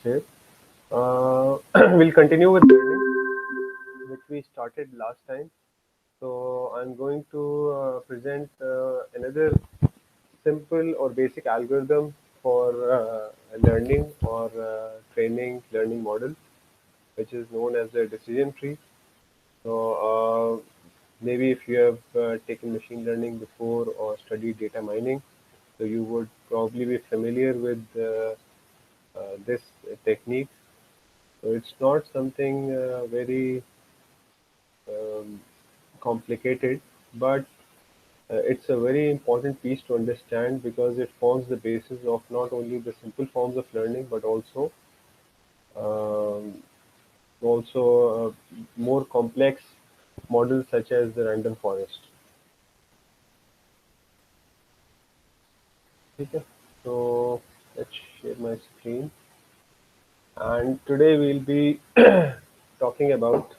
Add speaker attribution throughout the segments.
Speaker 1: here. We'll continue with learning, which we started last time. So I'm going to present another simple or basic algorithm for learning or training learning model, which is known as the decision tree. So maybe if you have taken machine learning before or studied data mining, so you would probably be familiar with this technique. So it's not something very um, complicated, but it's a very important piece to understand because it forms the basis of not only the simple forms of learning but um, more complex models such as the random forest. Okay, so let's share my screen, and today we'll be talking about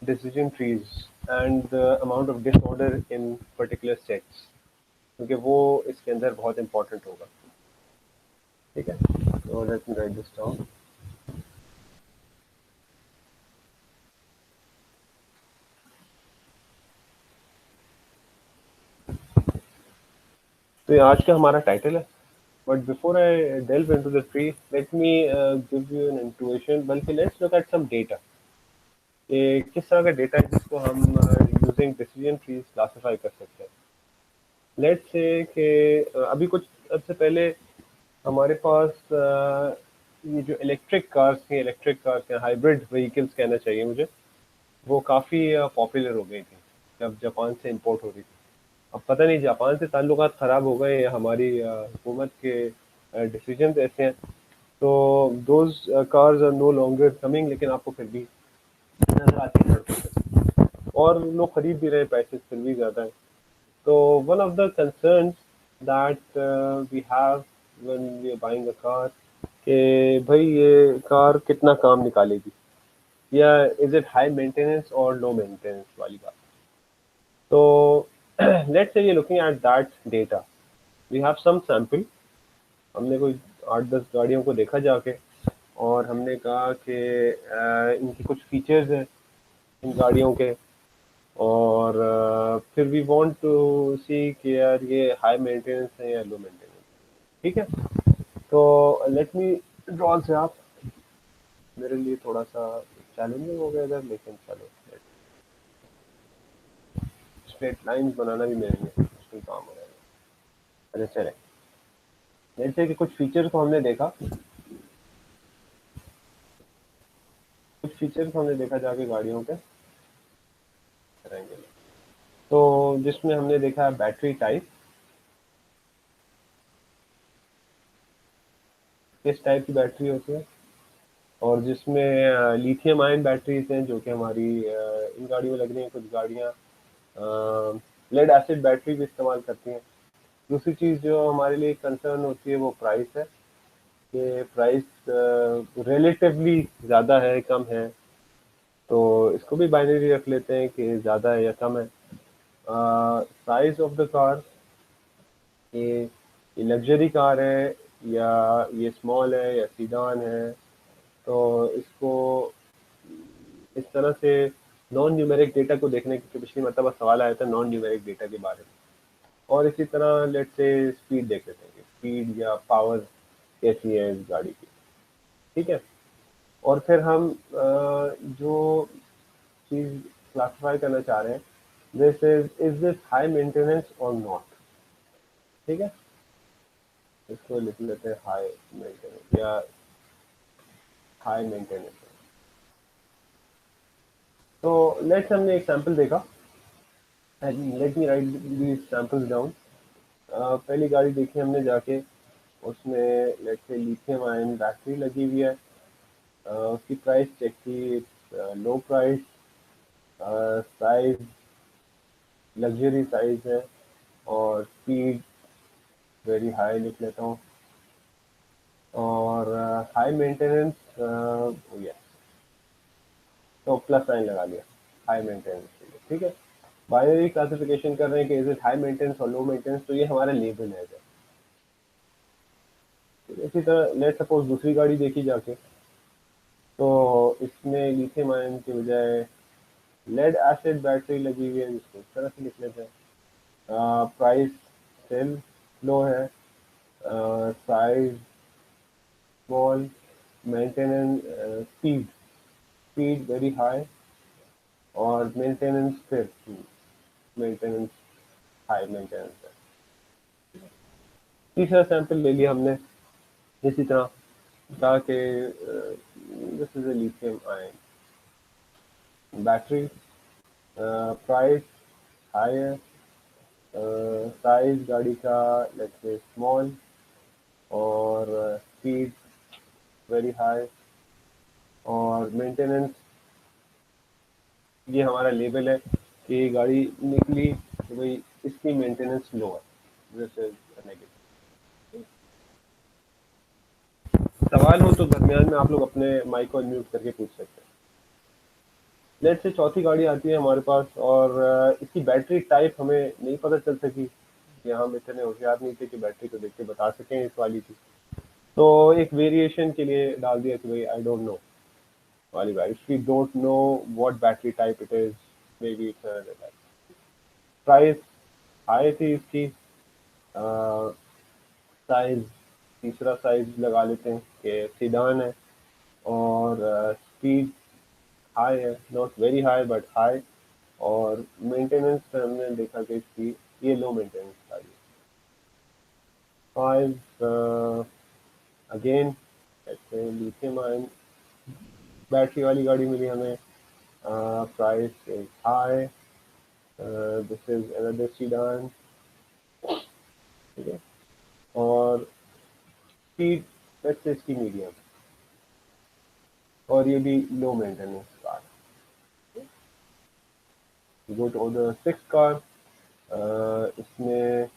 Speaker 1: decision trees and the amount of disorder in particular sets, क्योंकि वो इसके अंदर बहुत important होगा. ठीक है, so let me write this down. तो ये आज का हमारा टाइटल है. But before I delve into the tree, let me give you an intuition. बल्कि let's look at some data. ये किस तरह का डेटा है जिसको हम यूजिंग डिसीजन ट्रीज क्लासिफाई कर सकते हैं. लेट्स से कि अभी कुछ सबसे पहले हमारे पास ये जो इलेक्ट्रिक कार्स हैं, हाइब्रिड व्हीकल्स कहना चाहिए मुझे, वो काफ़ी पॉपुलर हो गई थी जब जापान से इंपोर्ट हो रही थी. अब पता नहीं जापान से ताल्लुकात ख़राब हो गए या हमारी हुकूमत के डिसीजन ऐसे हैं. तो those cars are no longer coming, लेकिन आपको फिर भी नजर आती है सड़कों पे और लोग खरीद भी रहे, प्राइसेस फिर भी ज़्यादा है. तो one of the concerns that we have when we are buying a car कि भाई ये कार कितना काम निकालेगी, या इज इट हाई मेंटेनेंस और लो मेंटेनेंस वाली बात. तो लेट्स से ये looking at that data, we have some sample. हमने कोई 8-10 गाड़ियों को देखा जाके और हमने कहा कि इनकी कुछ फीचर्स हैं इन गाड़ियों के, और फिर वी वांट टू सी कि यार ये हाई मेंटेनेंस है या लो मेंटेनेंस. ठीक है, तो लेट मी ड्रॉ से आप, मेरे लिए थोड़ा सा चैलेंजिंग हो गया इधर, लेकिन चलो स्ट्रेट लाइंस बनाना भी मेरे लिए मुश्किल काम हो जाएगा. अच्छा चले, जैसे कि कुछ फीचर्स को हमने देखा जाके गाड़ियों के करेंगे. तो जिसमें हमने देखा है बैटरी टाइप, किस टाइप की बैटरी होती है, और जिसमें लिथियम आयन बैटरीज हैं जो कि हमारी इन गाड़ियों में लग रही हैं. कुछ गाड़ियाँ लेड एसिड बैटरी भी इस्तेमाल करती हैं. दूसरी चीज़ जो हमारे लिए कंसर्न होती है वो प्राइस है, कि प्राइस रिलेटिवली ज़्यादा है कम है. तो इसको भी बाइनरी रख लेते हैं कि ज़्यादा है या कम है. साइज ऑफ द कार, ये लग्जरी कार है या ये स्मॉल है या सीडान है. तो इसको इस तरह से नॉन न्यूमेरिक डेटा को देखने की, पिछली मरतबा सवाल आया था नॉन न्यूमेरिक डेटा के बारे में. और इसी तरह लेट से स्पीड देख लेते हैं कि स्पीड या पावर कैसी है इस गाड़ी की. ठीक है, और फिर हम जो चीज़ क्लासिफाई करना चाह रहे हैं, this is this high maintenance और नॉट. ठीक है, इसको लिख लेते हैं हाई मेंटेनेंस या हाई मेंटेनेंस. तो लेट्स हमने एक सैंपल देखा, let me right these samples down. पहली गाड़ी देखी हमने जाके, उसमें let's say lithium ion battery लगी हुई है. उसकी प्राइस चेक की, लो प्राइस, साइज लग्जरी साइज है, और स्पीड वेरी हाई लिख लेता हूँ, और हाई मेंटेनेंस यस, तो प्लस साइन लगा लिया हाई मेंटेनेंस के लिए. ठीक है, बाइनरी क्लासिफिकेशन कर रहे हैं कि इज इट हाई मेंटेनेंस और लो मेंटेनेंस, तो ये हमारा लेबल है. इसी तरह लेट सपोज दूसरी गाड़ी देखी जाके, तो इसमें लिथियम आयन की बजाय लेड एसिड बैटरी लगी हुई है, जिसको इस तरह से लिख लेते हैं। प्राइस सेल लो है, size small, maintenance speed very high, और मेंटेनेंस फिर मेंटेनेंस हाई मेंटेनेंस है। तीसरा सैंपल ले लिया हमने इसी तरह, ताकि this is a lithium ion battery, price high है, साइज गाड़ी का लेट्स से स्मॉल, और स्पीड वेरी हाई, और मेंटेनेंस, ये हमारा लेवल है कि गाड़ी निकली तो भाई इसकी मेंटेनेंस लो है, दिस इज नेगेटिव। सवाल हो तो दरमियान में आप लोग अपने माइक को अनम्यूट करके पूछ सकते हैं। लेट से चौथी गाड़ी आती है हमारे पास, और इसकी बैटरी टाइप हमें नहीं पता चल सकी, कि हम इतने होशियार नहीं थे कि बैटरी को देख के बता सकें इस वाली की। तो एक वेरिएशन के लिए डाल दिया कि भाई आई डोंट नो वाली बात, if we don't know what battery type it is, maybe it's another type. Price high थी इसकी, साइज तीसरा साइज लगा लेते हैं कि सीडान है, और स्पीड हाई है, not very high but high, और मेंटेनेंस पे हमने देखा कि इसकी ये लो मेंटेनेंस गाड़ी है। Five again lithium ion battery वाली गाड़ी मिली हमें, price is high, this is another sedan, ठीक है, और स्पीड लेट्स से इसकी मीडियम, और ये भी low maintenance car. Go to the six car, इसमें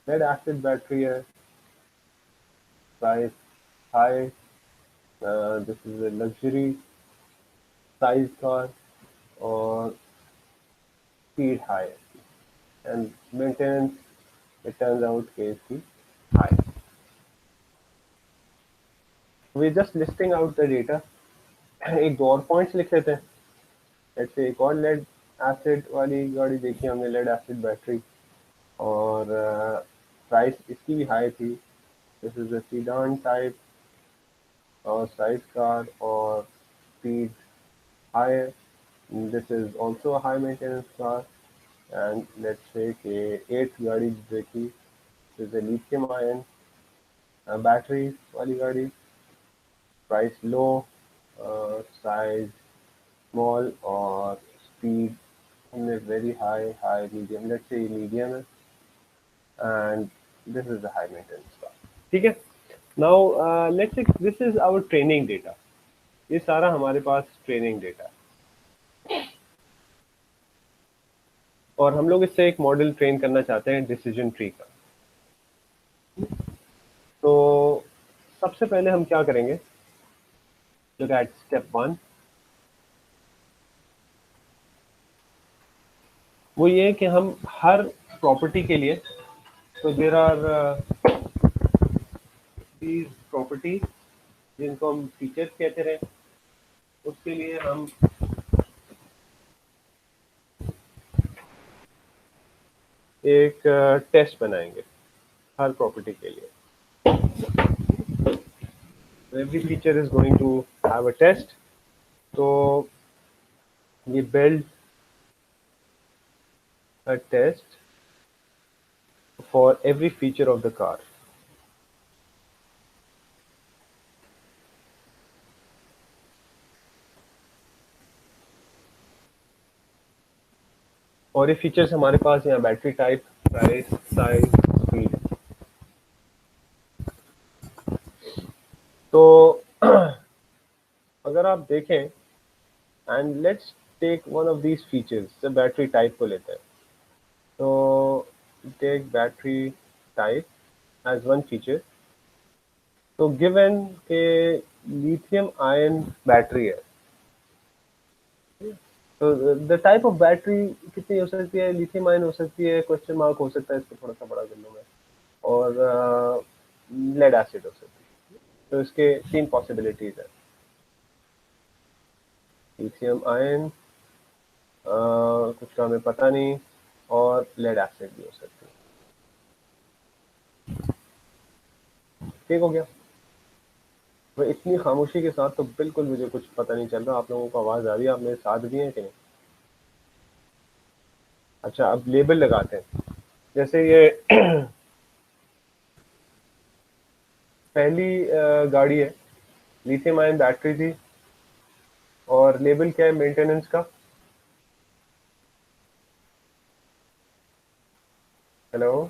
Speaker 1: लेड एसिड बैटरी है, price high, this is a luxury size car, और speed high, and maintenance it turns out is high. We just listing out the data. एक दो और points लिख लेते हैं। जैसे एक और लेड एसिड वाली गाड़ी देखी हमने, लेड एसिड बैटरी, और प्राइस इसकी भी हाई थी। This is a sedan type और साइज कार, और speed high. This is also a high maintenance car, and let's say कि एट्थ गाड़ी देखी, this is a lithium ion battery वाली गाड़ी, प्राइस लो, साइज स्मॉल, और speed हमने very high, high medium, let's say medium है, and this is the high maintenance car. ठीक है, now let's say this is our training data, ये सारा हमारे पास ट्रेनिंग डेटा है, और हम लोग इससे एक मॉडल ट्रेन करना चाहते हैं डिसीजन ट्री का। तो सबसे पहले हम क्या करेंगे, लुक एट स्टेप 1। वो ये कि हम हर प्रॉपर्टी के लिए, तो देर आर दीज प्रॉपर्टी जिनको हम फीचर्स कहते रहे, उसके लिए हम एक टेस्ट बनाएंगे हर प्रॉपर्टी के लिए। Every feature is going to have a test, तो we build a test for every feature of the car. और ये फीचर्स हमारे पास यहाँ battery type, price, size, speed. तो अगर आप देखें, and let's take one of these features, say battery type को लेते हैं। तो take battery type as one feature. तो गिवन के लिथियम आयन बैटरी है, तो द टाइप ऑफ बैटरी कितनी हो सकती है, लिथियम आयन हो सकती है, क्वेश्चन मार्क हो सकता है, इसको थोड़ा सा बड़ा कर लूँ मैं, और लेड एसिड हो सकती है। तो इसके 3 पॉसिबिलिटीज है, लिथियम आयन, कुछ का हमें पता नहीं, और लेड एसिड भी हो सकती है। ठीक हो गया। वो इतनी खामोशी के साथ तो बिल्कुल मुझे कुछ पता नहीं चल रहा। आप लोगों को आवाज आ रही है? आप मेरे साथ भी हैं कि नहीं? अच्छा, अब लेबल लगाते हैं। जैसे ये पहली गाड़ी है, लिथियम आयन बैटरी थी, और लेबल क्या है मेंटेनेंस का? हेलो,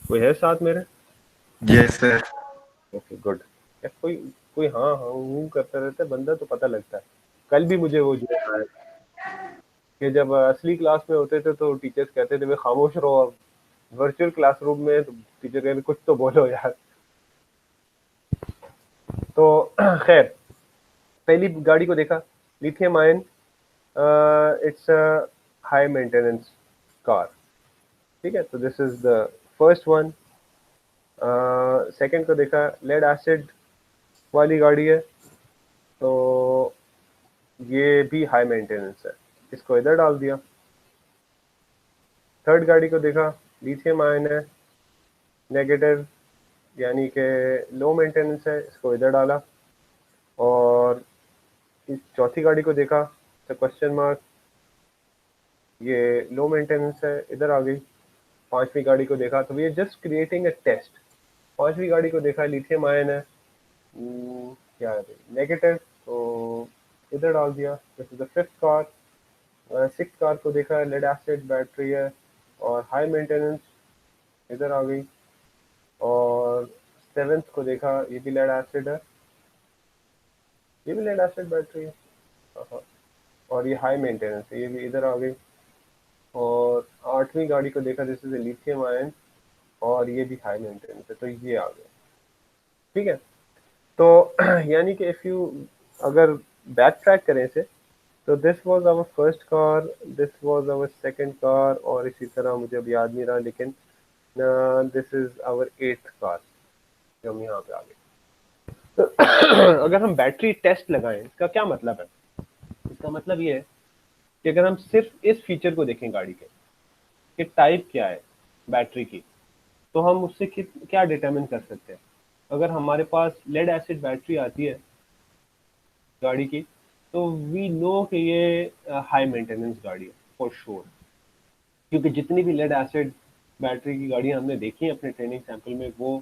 Speaker 1: कोई है साथ मेरे?
Speaker 2: Yes sir.
Speaker 1: Okay good. या कोई कोई हाँ हाँ हूँ करता रहता है बंदा, तो पता लगता है। कल भी मुझे वो जो है कि जब असली क्लास में होते थे तो टीचर्स कहते थे भाई खामोश रहो, अब वर्चुअल क्लासरूम में तो टीचर कहते कुछ तो बोलो यार। तो खैर, पहली गाड़ी को देखा, lithium ion, it's a high maintenance car. ठीक है, तो this is the first one. Second को देखा, लेड एसिड वाली गाड़ी है, तो ये भी हाई मेंटेनेंस है, इसको इधर डाल दिया। थर्ड गाड़ी को देखा, लिथियम आयन है, नेगेटिव, यानी कि लो मेंटेनेंस है, इसको इधर डाला। और इस चौथी गाड़ी को देखा, तो क्वेश्चन मार्क, ये लो मेंटेनेंस है, इधर आ गई। पांचवी गाड़ी को देखा, तो we are just creating a test. पांचवी गाड़ी को देखा, लिथियम आयन है, क्या है नेगेटिव, तो इधर डाल दिया। This is the fifth car. Six car को देखा, लेड एसिड बैटरी है और हाई मेंटेनेंस, इधर आ गई। और सेवेंथ को देखा, ये भी लेड एसिड है, ये भी लेड एसिड बैटरी है, हाँ, और ये हाई मेंटेनेंस है, ये भी इधर आ गई। और आठवीं गाड़ी को देखा, दिस इज लिथियम आयन, और ये भी हाई मेंटेनेंस है, तो ये आ गया। ठीक है, तो यानी कि इफ यू अगर बैक ट्रैक करें इसे, तो this was our first car, this was our second car, और इसी तरह मुझे अब याद नहीं रहा, लेकिन this is our eighth car जो हम यहाँ पे आ गए। तो अगर हम बैटरी टेस्ट लगाएं, इसका क्या मतलब है? इसका मतलब ये है कि अगर हम सिर्फ इस फीचर को देखें गाड़ी के कि टाइप क्या है बैटरी की, तो हम उससे क्या डिटरमिन कर सकते हैं। अगर हमारे पास लेड एसिड बैटरी आती है गाड़ी की, तो वी नो कि ये हाई मेंटेनेंस गाड़ी है फॉर श्योर, क्योंकि जितनी भी लेड एसिड बैटरी की गाड़ियां हमने देखी हैं अपने ट्रेनिंग सैंपल में, वो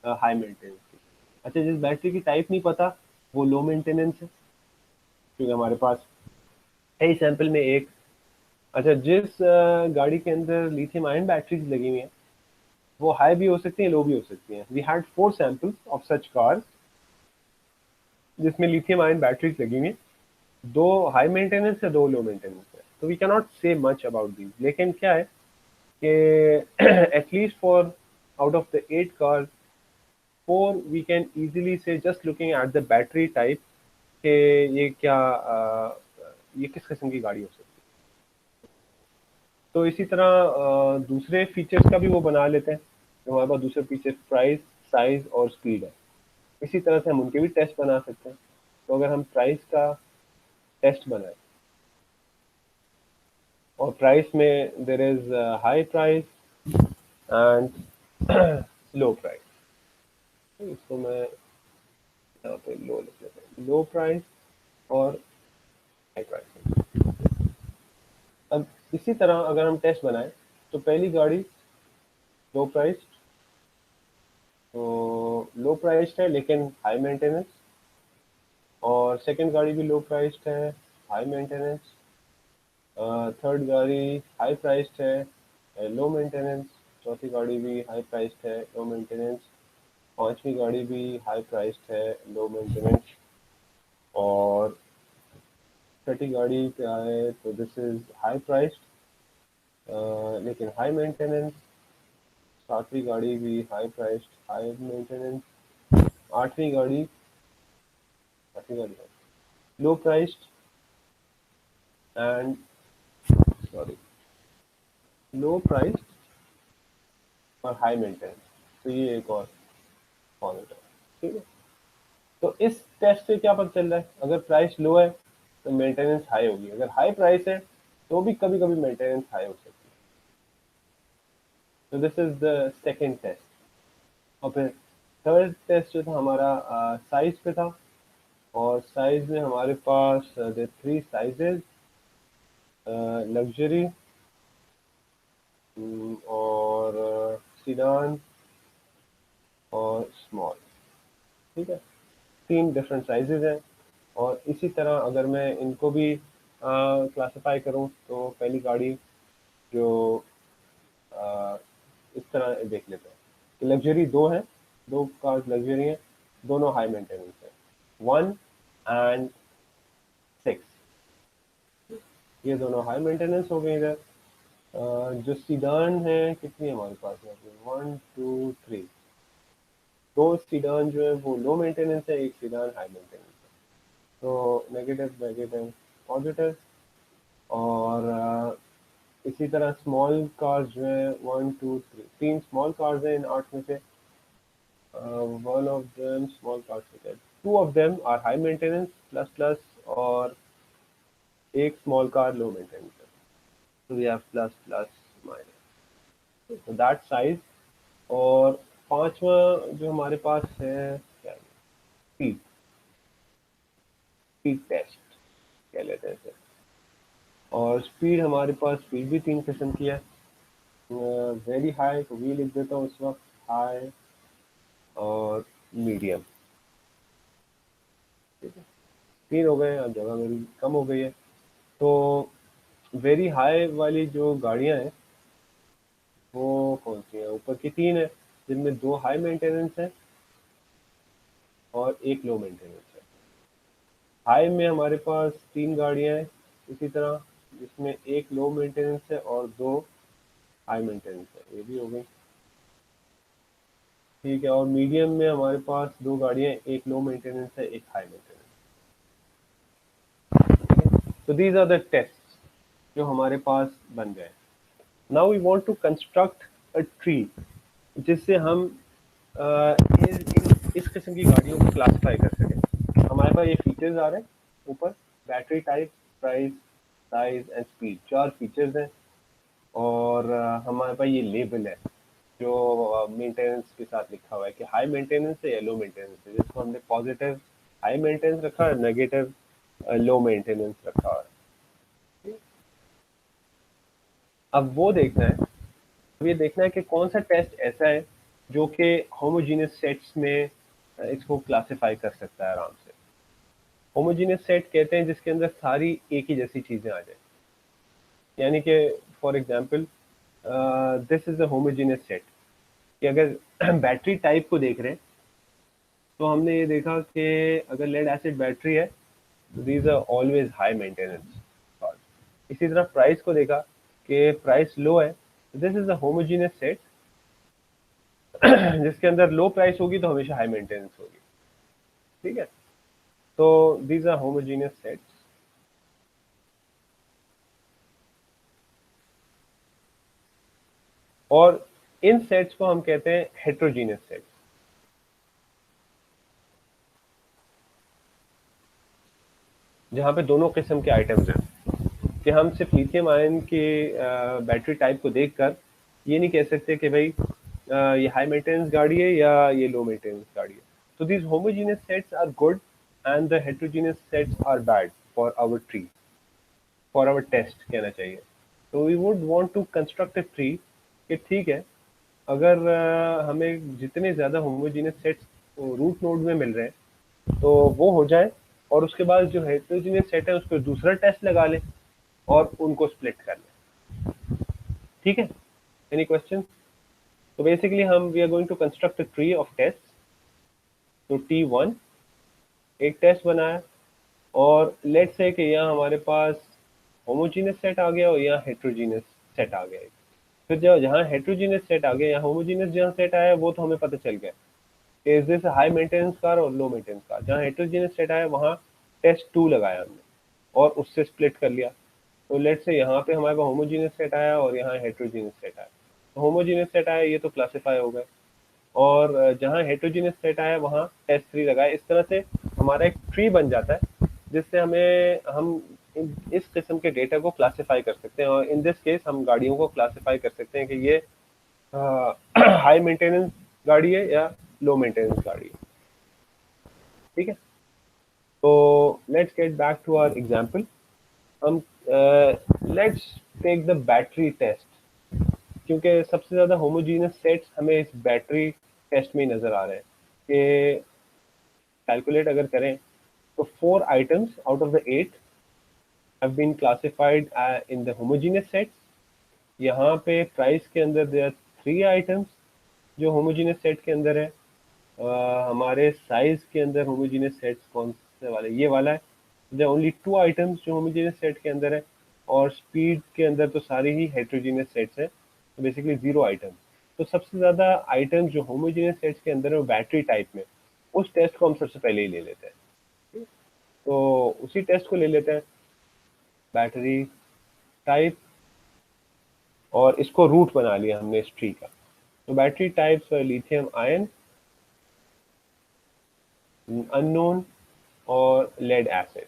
Speaker 1: हाई मेंटेनेंस की। अच्छा, जिस बैटरी की टाइप नहीं पता, वो लो मेंटेनेंस है, क्योंकि हमारे पास है ही सैंपल में एक। अच्छा, जिस गाड़ी के अंदर लिथियम आयन बैटरीज लगी हुई हैं, वो हाई भी हो सकती हैं, लो भी हो सकती हैं। We had 4 samples of such cars जिसमें लिथियम आयन बैटरीज लगी हुई हैं, दो हाई मेंटेनेंस है, दो लो मेंटेनेंस है। तो we can not say much about these, लेकिन क्या है कि at least for out of the 8 cars, 4 we can easily say just looking at the battery type कि ये क्या ये किस किस्म की गाड़ी हो सकती है। तो इसी तरह दूसरे फीचर्स का भी वो बना लेते हैं। जो हमारे पास दूसरे फीचर प्राइस, साइज और स्पीड है, इसी तरह से हम उनके भी टेस्ट बना सकते हैं। तो अगर हम प्राइस का टेस्ट बनाए, और प्राइस में there is high price and low price, इसको मैं यहाँ पे लो लिख लेता हूँ, लो प्राइस और हाई प्राइस। अब इसी तरह अगर हम टेस्ट बनाए, तो पहली गाड़ी लो प्राइस, तो लो प्राइस्ड है लेकिन हाई मेंटेनेंस, और सेकंड गाड़ी भी लो प्राइस्ड है, हाई मेंटेनेंस। थर्ड गाड़ी हाई प्राइस्ड है, लो मेंटेनेंस। चौथी गाड़ी भी हाई प्राइस्ड है, लो मेंटेनेंस। पांचवी गाड़ी भी हाई प्राइस्ड है, लो मेंटेनेंस। और छठी गाड़ी पे आए तो दिस इज हाई प्राइस्ड लेकिन हाई मेंटेनेंस। सातवीं गाड़ी भी हाई प्राइस्ड, हाई मेंटेनेंस। आठवीं गाड़ी, आठवीं गाड़ी low priced and sorry low priced और हाई मेंटेनेंस। तो ये एक और फॉर्मेट है, ठीक है। तो इस टेस्ट से क्या पता चल रहा है, अगर प्राइस लो है तो मेंटेनेंस हाई होगी, अगर हाई प्राइस है तो भी कभी कभी मेंटेनेंस हाई हो सकती है। तो this is the second test. और फिर थर्ड टेस्ट जो था हमारा साइज पे था, और साइज में हमारे पास थ्री साइजेस, लग्जरी और सीडान और स्मॉल, ठीक है। तीन डिफरेंट साइजेस हैं। और इसी तरह अगर मैं इनको भी क्लासिफाई करूं तो पहली गाड़ी जो आ, इस तरह देख लेते हैं कि लग्जरी दो है, दो कार्स लग्जरी हैं, दोनों हाई मेंटेनेंस है, 1 and 6, ये दोनों हाई मेंटेनेंस हो गए इधर। जो सीडान है कितनी है हमारे पास यहाँ पे, 1 2 3, दो सीडान जो है वो लो मेंटेनेंस है, एक सीडान हाई मेंटेनेंस है। तो नेगेटिव नेगेटिव पॉजिटिव। और इसी तरह स्मॉल कार्स जो है 1 2 3, तीन स्मॉल कार्स हैं इन 8 में से। One of them small cars है, two of them are high maintenance plus plus, और एक स्मॉल कार लो मेंटेनेंस है। तो we have plus plus minus, तो दैट साइज। और पांचवा जो हमारे पास है क्या है, स्पीड, स्पीड टेस्ट कह लेते हैं इसे। और स्पीड हमारे पास स्पीड भी तीन किस्म की है, वेरी हाई को वी लिख देता हूँ उस वक्त, हाई और मीडियम, ठीक है। तीन हो गए, अब जगह मेरी कम हो गई है। तो वेरी हाई वाली जो गाड़ियां हैं वो कौन सी है, ऊपर की तीन है, जिनमें दो हाई मेंटेनेंस है और एक लो मेंटेनेंस है। हाई में हमारे पास तीन गाड़ियां हैं इसी तरह, जिसमें एक लो मेंटेनेंस है और दो हाई मेंटेनेंस है, ये भी हो गई, ठीक है। और मीडियम में हमारे पास दो गाड़ियां, एक लो मेंटेनेंस है, एक high maintenance. So these are the tests जो हमारे पास बन गए। Now we want to construct a tree जिससे हम इस किस्म की गाड़ियों को क्लासिफाई कर सकें। हमारे पास ये फीचर्स आ रहे हैं ऊपर, battery type, price, size and speed, चार फीचर्स हैं। और हमारे पास ये लेबल है जो मेंटेनेंस के साथ लिखा हुआ है कि हाई मेंटेनेंस है या लो मेंटेनेंस है, जिसको हमने पॉजिटिव हाई मेंटेनेंस रखा है, नेगेटिव लो मेंटेनेंस रखा है। अब वो देखना है, अब ये देखना है कि कौन सा टेस्ट ऐसा है जो कि होमोजीनियस सेट्स में इसको क्लासिफाई कर सकता है आराम से। होमोजीनियस सेट कहते हैं जिसके अंदर सारी एक ही जैसी चीजें आ जाए, यानी कि for example this is a homogeneous set, कि अगर बैटरी टाइप को देख रहे हैं तो हमने ये देखा कि अगर लेड एसिड बैटरी है तो these are always high maintenance. इसी तरह प्राइस को देखा कि प्राइस लो है, this is a homogeneous set जिसके अंदर लो प्राइस होगी तो हमेशा हाई मेंटेनेंस होगी, ठीक है। तो दीज आर होमोजीनियस सेट्स। और इन सेट्स को हम कहते हैं हेट्रोजीनियस सेट्स, जहां पे दोनों किस्म के आइटम्स हैं। कि हम सिर्फ लिथियम आयन के बैटरी टाइप को देखकर ये नहीं कह सकते कि भाई ये हाई मेंटेनेंस गाड़ी है या ये लो मेंटेनेंस गाड़ी है। तो these homogeneous sets are good and the heterogeneous sets are bad for our tree, for our test कहना चाहिए। तो we would want to construct a tree कि ठीक है, अगर हमें जितने ज़्यादा होमोजीनियस सेट्स रूट नोड में मिल रहे हैं तो वो हो जाए, और उसके बाद जो हेट्रोजीनियस सेट है उस पर दूसरा टेस्ट लगा लें और उनको स्प्लिट कर लें, ठीक है। Any question? तो बेसिकली हम we are going to construct a tree of test. तो T1 एक टेस्ट बनाया, और लेट्स से कि यहाँ हमारे पास होमोजीनियस सेट आ गया और यहाँ हेट्रोजीनियस सेट आ गया। फिर जब जहाँ हेट्रोजीनियस सेट आ गया, यहाँ होमोजीनियस जहाँ सेट आया वो तो हमें पता चल गया कि is this high maintenance car और लो मेंटेनेंस कार। जहाँ हेट्रोजीनियस सेट आया वहाँ टेस्ट 2 लगाया हमने और उससे स्प्लिट कर लिया। तो लेट्स से यहाँ पे हमारे पास होमोजीनियस सेट आया और यहाँ हेट्रोजीनियस सेट आया। तो होमोजीनियस सेट आया ये तो क्लासिफाई हो गए, और जहाँ हेटेरोजेनियस सेट आया वहाँ टेस्ट 3 लगाए। इस तरह से हमारा एक ट्री बन जाता है जिससे हम इस किस्म के डेटा को क्लासिफाई कर सकते हैं। और इन दिस केस हम गाड़ियों को क्लासिफाई कर सकते हैं कि ये हाई मेंटेनेंस गाड़ी है या लो मेंटेनेंस गाड़ी है। ठीक है, तो let's get back to our example. हम let's take the battery test, क्योंकि सबसे ज़्यादा होमोजीनियस सेट्स हमें इस बैटरी टेस्ट में नज़र आ रहे हैं कि कैलकुलेट अगर करें तो 4 items out of the 8 have been classified in the homogeneous sets. यहाँ पे प्राइस के अंदर देयर आर 3 आइटम्स जो होमोजीनियस सेट के अंदर है। हमारे साइज के अंदर होमोजीनियस सेट्स कौन से वाले, ये वाला है। देयर ओनली 2 आइटम्स जो होमोजीनियस सेट के अंदर है, और स्पीड के अंदर तो सारे ही हेटेरोजीनियस सेट्स हैं, तो बेसिकली 0 आइटम। तो सबसे ज़्यादा आइटम जो होमोजीनियस सेट्स के अंदर है वो बैटरी टाइप में, उस टेस्ट को हम सबसे पहले ही ले लेते हैं। तो उसी टेस्ट को ले लेते हैं, बैटरी टाइप, और इसको रूट बना लिया हमने इस ट्री का। तो battery types lithium ion, unknown और लेड एसिड।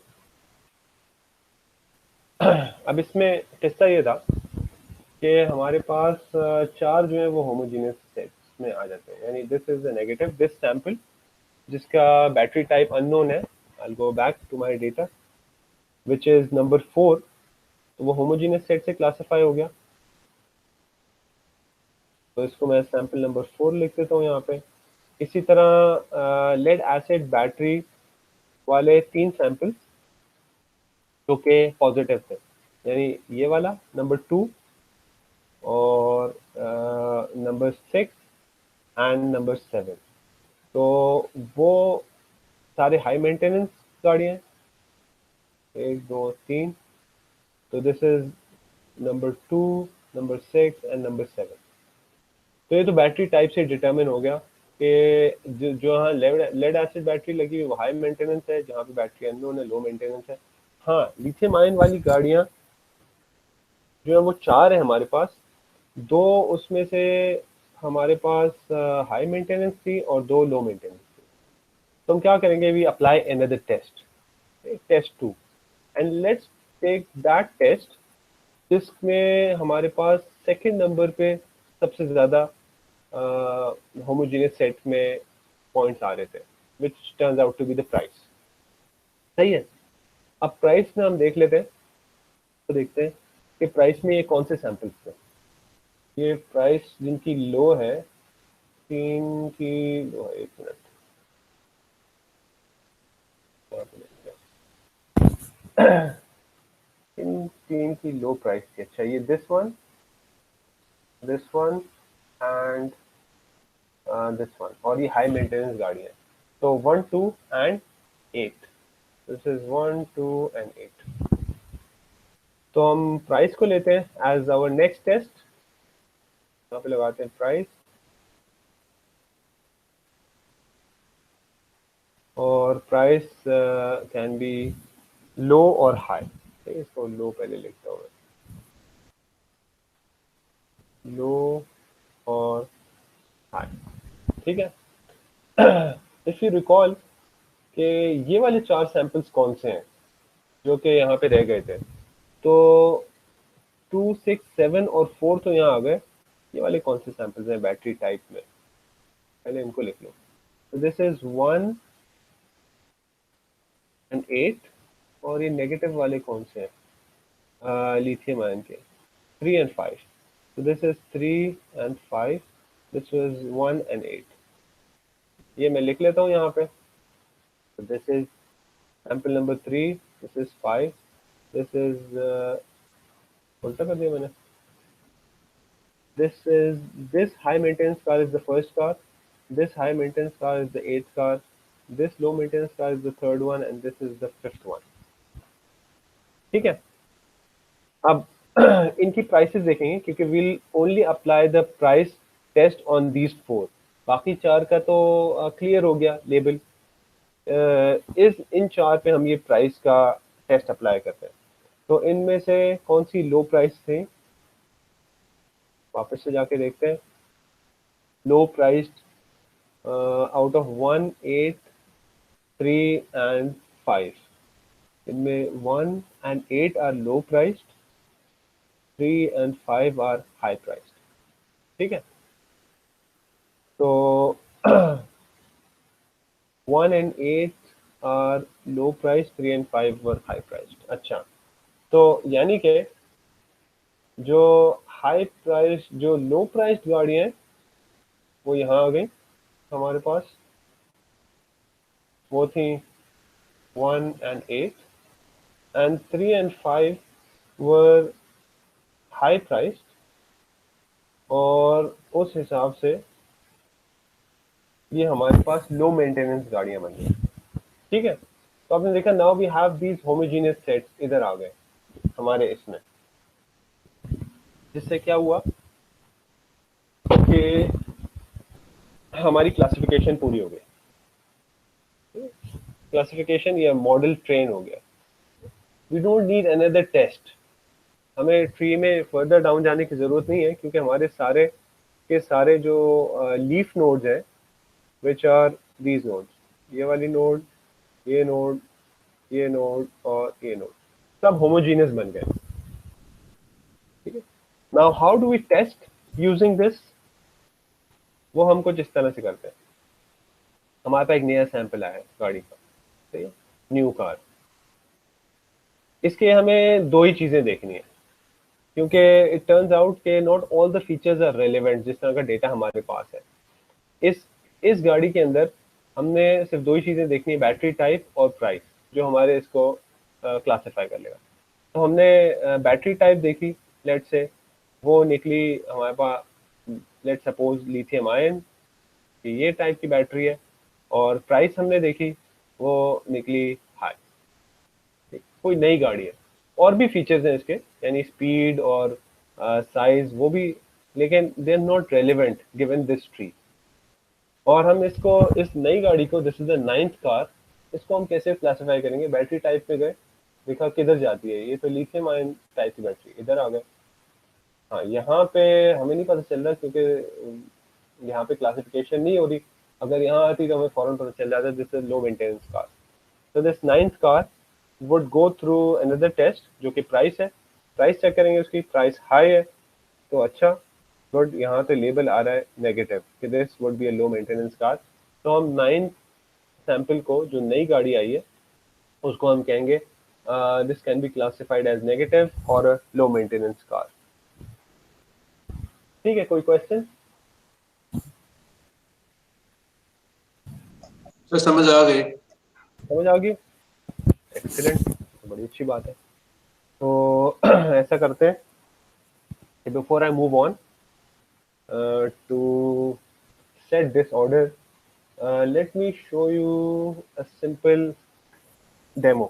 Speaker 1: अब इसमें किस्सा ये था कि हमारे पास 4 जो है वो होमोजीनियस सेट्स में आ जाते हैं, यानी this is the negative, this sample जिसका बैटरी टाइप अननोन है, I go back to my data which is number 4, तो वो होमोजीनियस सेट से क्लासिफाई हो गया। तो इसको मैं सैंपल नंबर 4 लिख देता हूँ यहाँ पे। इसी तरह लेड एसिड बैटरी वाले 3 सैंपल्स जो कि पॉजिटिव थे, यानी ये वाला नंबर 2 और नंबर 6 एंड नंबर 7। तो वो सारे हाई मेंटेनेंस गाड़ियाँ हैं, 1 2 3। तो this is number 2, number 6 and number 7। तो ये तो बैटरी टाइप से डिटरमिन हो गया कि जो हाँ लेड एसिड बैटरी लगी हुई वो हाई मेंटेनेंस है, जहाँ पे बैटरी अननोन है लो मेंटेनेंस है। हाँ, लिथियम आयन वाली गाड़ियाँ जो है वो 4 है हमारे पास। 2 उसमें से हमारे पास हाई मेंटेनेंस थी और 2 लो मेंटेनेंस थी। तो हम क्या करेंगे, we apply another test, test 2, and let's take that test जिसमें हमारे पास सेकंड नंबर पे सबसे ज़्यादा होमोजेनियस सेट में पॉइंट्स आ रहे थे, which turns out to be the price. सही है। अब प्राइस में हम देख लेते हैं, तो देखते हैं कि प्राइस में ये कौन से सैंपल्स थे। ये प्राइस जिनकी लो है, 3 की लो है, 1 मिनट, इन 3 की लो प्राइस थी। अच्छा, ये this one and this one, और ये हाई मेंटेनेंस गाड़ी है। तो 1 2 एंड 8, दिस इज 1 2 एंड 8। तो हम प्राइस को लेते हैं एज आवर नेक्स्ट टेस्ट। यहाँ पे लगाते हैं प्राइस, और प्राइस कैन बी लो और हाई। इसको लो पहले लिखता हूँ, लो और हाई। ठीक है। इफ यू रिकॉल कि ये वाले 4 सैंपल्स कौन से हैं जो कि यहाँ पे रह गए थे, तो 2 6 7 और 4 तो यहाँ आ गए। ये वाले कौन से सैंपल्स हैं बैटरी टाइप में, पहले इनको लिख लो। तो दिस इज 1 एंड 8, और ये नेगेटिव वाले कौन से हैं, लिथियम आयन के, 3 and 5। So this is 3 and 5. This was 1 and 8. ये मैं लिख लेता हूँ यहाँ पे। So this is sample number 3. This is 5. This is उल्टा कर दिया मैंने। This high maintenance car is the first car. This high maintenance car is the 8th car. This low maintenance car is the 3rd one, and this is the 5th one. ठीक है। अब इनकी prices देखेंगे क्योंकि will only apply the price test on these 4। बाकी 4 का तो clear हो गया लेबल। इस इन 4 पे हम ये प्राइस का टेस्ट अप्लाई करते हैं। तो इनमें से कौन सी लो प्राइस थी, वापस से जाके देखते हैं। Low priced out of 1, 8, 3 and 5, इनमें 1 and 8 are low priced, 3 and 5 are high priced. ठीक है, तो 1 and 8 are low price, 3 and 5 were high priced. अच्छा, तो यानी कि जो हाई प्राइस, जो लो प्राइस्ड गाड़ियां हैं वो यहाँ आ गई हमारे पास, वो थी 1 and 8, and 3 and 5 were high priced, और उस हिसाब से ये हमारे पास लो मेंटेनेंस गाड़ियां बन गई। ठीक है, तो आपने देखा now we have these homogeneous sets इधर आ गए हमारे इसमें, जिससे क्या हुआ कि हमारी क्लासिफिकेशन पूरी हो गई। क्लासिफिकेशन या मॉडल ट्रेन हो गया। We don't need another test, हमें ट्री में फर्दर डाउन जाने की जरूरत नहीं है, क्योंकि हमारे सारे के सारे जो लीफ नोड्स हैं, विच आर दीज नोड्स, ये वाली नोड, ये नोड, ये नोड और ये नोड, सब होमोजीनियस बन गए। ठीक है, now how do we test using this, वो हम कुछ इस तरह से करते हैं। हमारे पास एक नया सैंपल आया है गाड़ी का, सही है, न्यू कार। इसके हमें दो ही चीजें देखनी है, क्योंकि इट टर्न्स आउट के not all the features are relevant जिस तरह का डेटा हमारे पास है। इस गाड़ी के अंदर हमने सिर्फ दो ही चीजें देखनी है, बैटरी टाइप और प्राइस, जो हमारे इसको क्लासिफाई कर लेगा। तो हमने बैटरी टाइप देखी, लेट से वो निकली हमारे पास, लेट सपोज लिथियम आयन, ये टाइप की बैटरी है, और प्राइस हमने देखी वो निकली हाई। कोई नई गाड़ी है, और भी फीचर्स हैं इसके, यानी स्पीड और साइज वो भी, लेकिन they are not relevant given this tree. और हम इसको, इस नई गाड़ी को, this is the 9th car, इसको हम कैसे क्लासिफाई करेंगे? बैटरी टाइप पे गए, देखा किधर जाती है, ये तो लिथियम आयन टाइप की बैटरी, इधर आ गए। हाँ, यहाँ पे हमें नहीं पता चल रहा, क्योंकि यहाँ पे क्लासिफिकेशन नहीं हो रही। अगर यहाँ आती तो हमें फौरन पता चल जाता, this is low maintenance car. तो this 9th car would go through another test, जो कि प्राइस है। प्राइस चेक करेंगे, उसकी प्राइस हाई है तो अच्छा, गुड, यहाँ पे लेबल आ रहा है नेगेटिव कि this would be a low maintenance car. तो हम 9 सैंपल को, जो नई गाड़ी आई है, उसको हम कहेंगे this can be classified as negative और अ लो मेंटेनेंस कार। ठीक है, कोई क्वेश्चन?
Speaker 2: सर समझ आ गए।
Speaker 1: समझ आ गई, एक्सीलेंट, तो बड़ी अच्छी बात है। तो ऐसा करते हैं कि before I move on to set this order, let me show you a simple demo।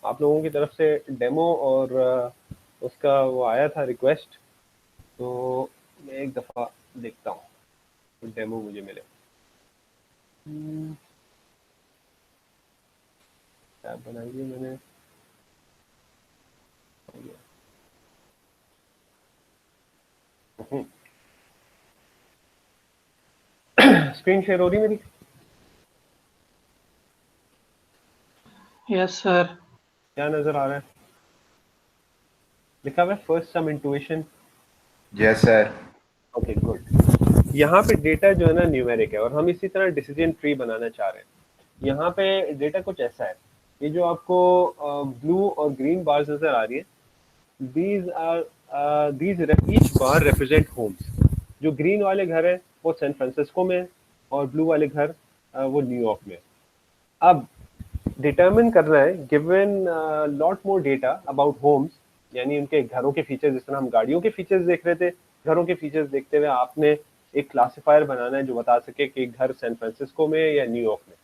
Speaker 1: आप लोगों की तरफ से डेमो और उसका वो आया था रिक्वेस्ट, तो मैं एक दफ़ा देखता हूँ तो डेमो मुझे मिले। टैब बनाई है मैंने, स्क्रीन शेयर हो रही मेरी?
Speaker 3: Yes sir.
Speaker 1: क्या नजर आ रहा है? लिखा हुआ है first some intuition.
Speaker 4: Yes sir.
Speaker 1: Okay good. यहाँ पे डेटा जो है ना न्यूमेरिक है, और हम इसी तरह डिसीजन ट्री बनाना चाह रहे हैं। यहाँ पे डेटा कुछ ऐसा है, ये जो आपको ब्लू और ग्रीन बार्स नजर आ रही है, these are these each bar represent homes। जो ग्रीन वाले घर हैं वो सैन फ्रांसिस्को में है, और ब्लू वाले घर वो न्यूयॉर्क में है। अब डिटरमिन करना है, given lot more data about homes, यानी उनके घरों के फीचर्स, जिस तरह हम गाड़ियों के फीचर्स देख रहे थे, घरों के फीचर्स देखते हुए आपने एक क्लासिफायर बनाना है जो बता सके कि घर सैन फ्रांसिस्को में या न्यूयॉर्क में।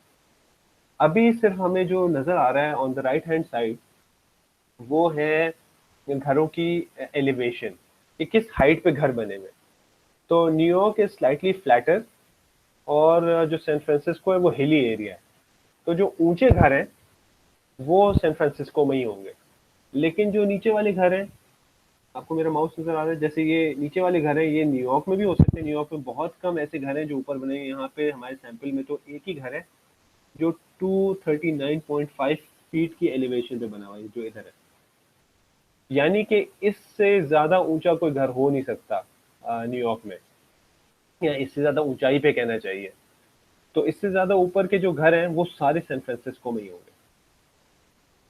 Speaker 1: अभी सिर्फ हमें जो नजर आ रहा है on the right hand side, वो है घरों की एलिवेशन, कि किस हाइट पे घर बने हुए। तो न्यूयॉर्क इज स्लाइटली फ्लैटर, और जो सैन फ्रांसिस्को है वो हिली एरिया है। तो जो ऊंचे घर हैं वो सैन फ्रांसिस्को में ही होंगे, लेकिन जो नीचे वाले घर हैं आपको मेरा माउस नजर आ रहा है? जैसे ये नीचे वाले घर हैं, ये न्यूयॉर्क में भी हो सकते हैं। न्यूयॉर्क में बहुत कम ऐसे घर हैं जो ऊपर बने हैं। यहाँ पे हमारे सैंपल में तो एक ही घर है जो 239.5 फीट की एलिवेशन पे बना हुआ है, जो इधर है। यानी कि इससे ज्यादा ऊंचा कोई घर हो नहीं सकता न्यूयॉर्क में, या इससे ज्यादा ऊंचाई पे कहना चाहिए। तो इससे ज्यादा ऊपर के जो घर हैं वो सारे सैन फ्रांसिस्को में ही होंगे।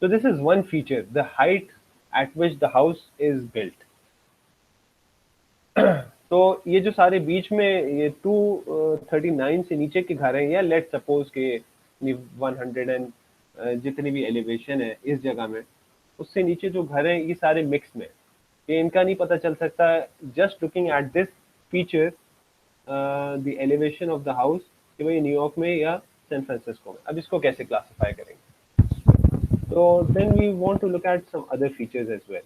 Speaker 1: तो this is one feature, the height eight which the house is built. तो ये जो सारे बीच में ये 239 से नीचे के घर हैं, या लेट सपोज के 100 एंड जितनी भी एलिवेशन है इस जगह में, उससे नीचे जो घर हैं ये सारे मिक्स में। ये इनका नहीं पता चल सकता just looking at this feature, the elevation of the house, कि भाई न्यूयॉर्क में या सैन फ्रांसिस्को में। अब इसको कैसे क्लासिफाई करेंगे? तो then we want to look at some other features as well.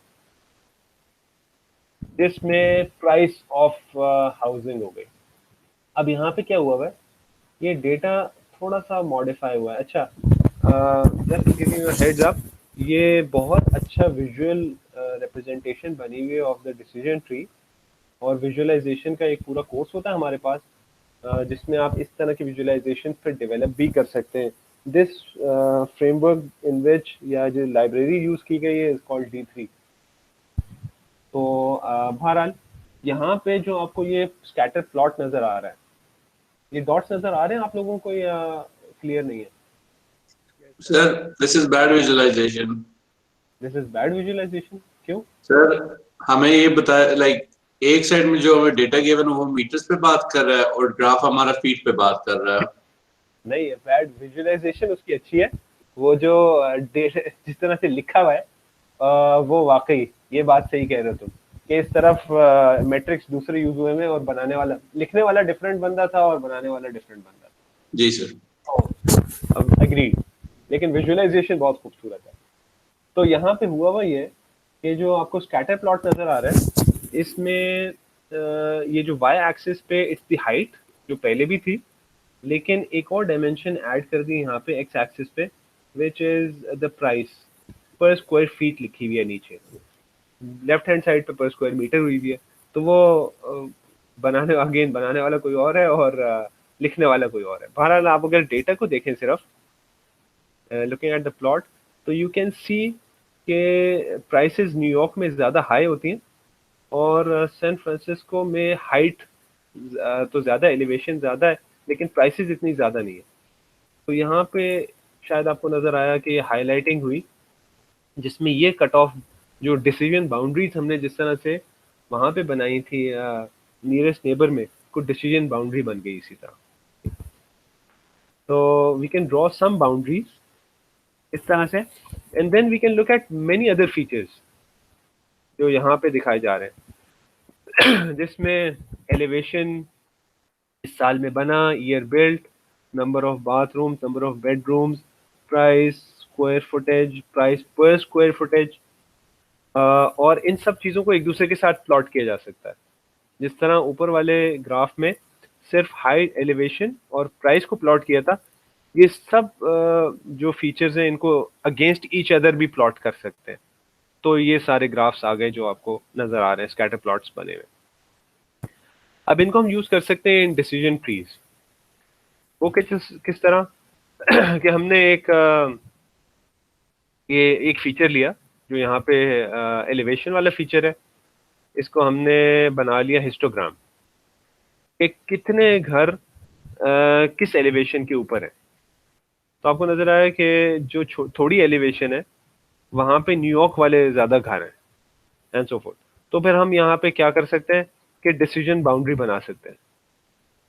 Speaker 1: जिसमें प्राइस ऑफ हाउसिंग हो गई। अब यहाँ पे क्या हुआ है, ये डेटा थोड़ा सा मॉडिफाई हुआ है। अच्छा, just giving you heads up, ये बहुत अच्छा विजुअल रिप्रेजेंटेशन बनी हुई है ऑफ द डिसीजन ट्री। और विजुअलाइजेशन का एक पूरा कोर्स होता है हमारे पास, जिसमें आप इस तरह की विजुअलाइजेशन फिर डेवलप भी कर सकते हैं। दिस फ्रेमवर्क इन विच, या जो लाइब्रेरी यूज की गई है, इज कॉल्ड D3। तो बहरहाल यहाँ पे जो आपको ये स्कैटर प्लॉट नजर आ रहा है, ये डॉट्स नजर आ रहे हैं आप लोगों को, या क्लियर नहीं है?
Speaker 2: Sir this is bad visualization.
Speaker 1: This is bad visualization, क्यों?
Speaker 2: सर हमें ये बताया लाइक एक साइड में जो हमें डेटा गिवन है वो मीटर्स पे बात कर रहा है और ग्राफ हमारा फीट पे बात कर रहा है।
Speaker 1: नहीं है, बैड विजुअलाइजेशन उसकी अच्छी है। वो जो जिस तरह से लिखा हुआ है, वो वाकई ये बात सही कह रहे हो तुम, कि इस तरफ मैट्रिक्स दूसरे यूज हुए में, और बनाने वाला, लिखने वाला डिफरेंट बंदा था और बनाने वाला डिफरेंट बंदा था।
Speaker 2: जी सर।
Speaker 1: अब एग्रीड, लेकिन विजुअलाइजेशन बहुत खूबसूरत है। तो यहाँ पे हुआ हुआ ये कि जो आपको स्कैटर प्लॉट नजर आ रहा है, इसमें ये जो वाई एक्सिस पे इट्स द हाइट जो पहले भी थी, लेकिन एक और डायमेंशन ऐड कर दी यहाँ पे एक्स एक्सिस पे, विच इज द प्राइस पर स्क्वायर फीट लिखी हुई है नीचे। लेफ्ट हैंड साइड पे पर स्क्वायर मीटर हुई हुई है। तो वो बनाने वाला कोई और है, और लिखने वाला कोई और है। बहरहाल आप अगर डेटा को देखें सिर्फ, लुकिंग एट द प्लॉट, तो यू कैन सी के प्राइसेस न्यूयॉर्क में ज़्यादा हाई होती हैं, और सैन फ्रांसिस्को में हाइट तो ज़्यादा, एलिवेशन ज़्यादा है, लेकिन प्राइसेस इतनी ज़्यादा नहीं है। तो यहाँ पे शायद आपको नज़र आया कि ये हाईलाइटिंग हुई, जिसमें ये कट ऑफ जो डिसीजन बाउंड्रीज हमने जिस तरह से वहाँ पे बनाई थी नियरेस्ट नेबर में, कुछ डिसीजन बाउंड्री बन गई इसी तरह। तो we can draw some boundaries इस तरह से, and then we can look at many other features जो यहाँ पे दिखाए जा रहे हैं, जिसमें एलिवेशन, इस साल में बना, year built, number of bathrooms, number of bedrooms, price, square footage, price पर स्क्वायर फुटेज, और इन सब चीज़ों को एक दूसरे के साथ प्लॉट किया जा सकता है। जिस तरह ऊपर वाले ग्राफ में सिर्फ हाइट, एलिवेशन और प्राइस को प्लॉट किया था, ये सब जो फीचर्स हैं इनको अगेंस्ट ईच अदर भी प्लॉट कर सकते हैं। तो ये सारे ग्राफ्स आ गए जो आपको नजर आ रहे हैं, स्कैटर प्लॉट्स बने हुए। अब इनको हम यूज कर सकते हैं इन डिसीजन ट्रीज। वो किस तरह कि हमने ये एक फीचर लिया जो यहाँ पे एलिवेशन वाला फीचर है, इसको हमने बना लिया हिस्टोग्राम, कि कितने घर किस एलिवेशन के ऊपर है। तो आपको नजर आया कि जो थोड़ी एलिवेशन है वहां पे न्यूयॉर्क वाले ज्यादा घर हैं, एंड सो फोर्थ। तो फिर हम यहाँ पे क्या कर सकते हैं कि डिसीजन बाउंड्री बना सकते हैं।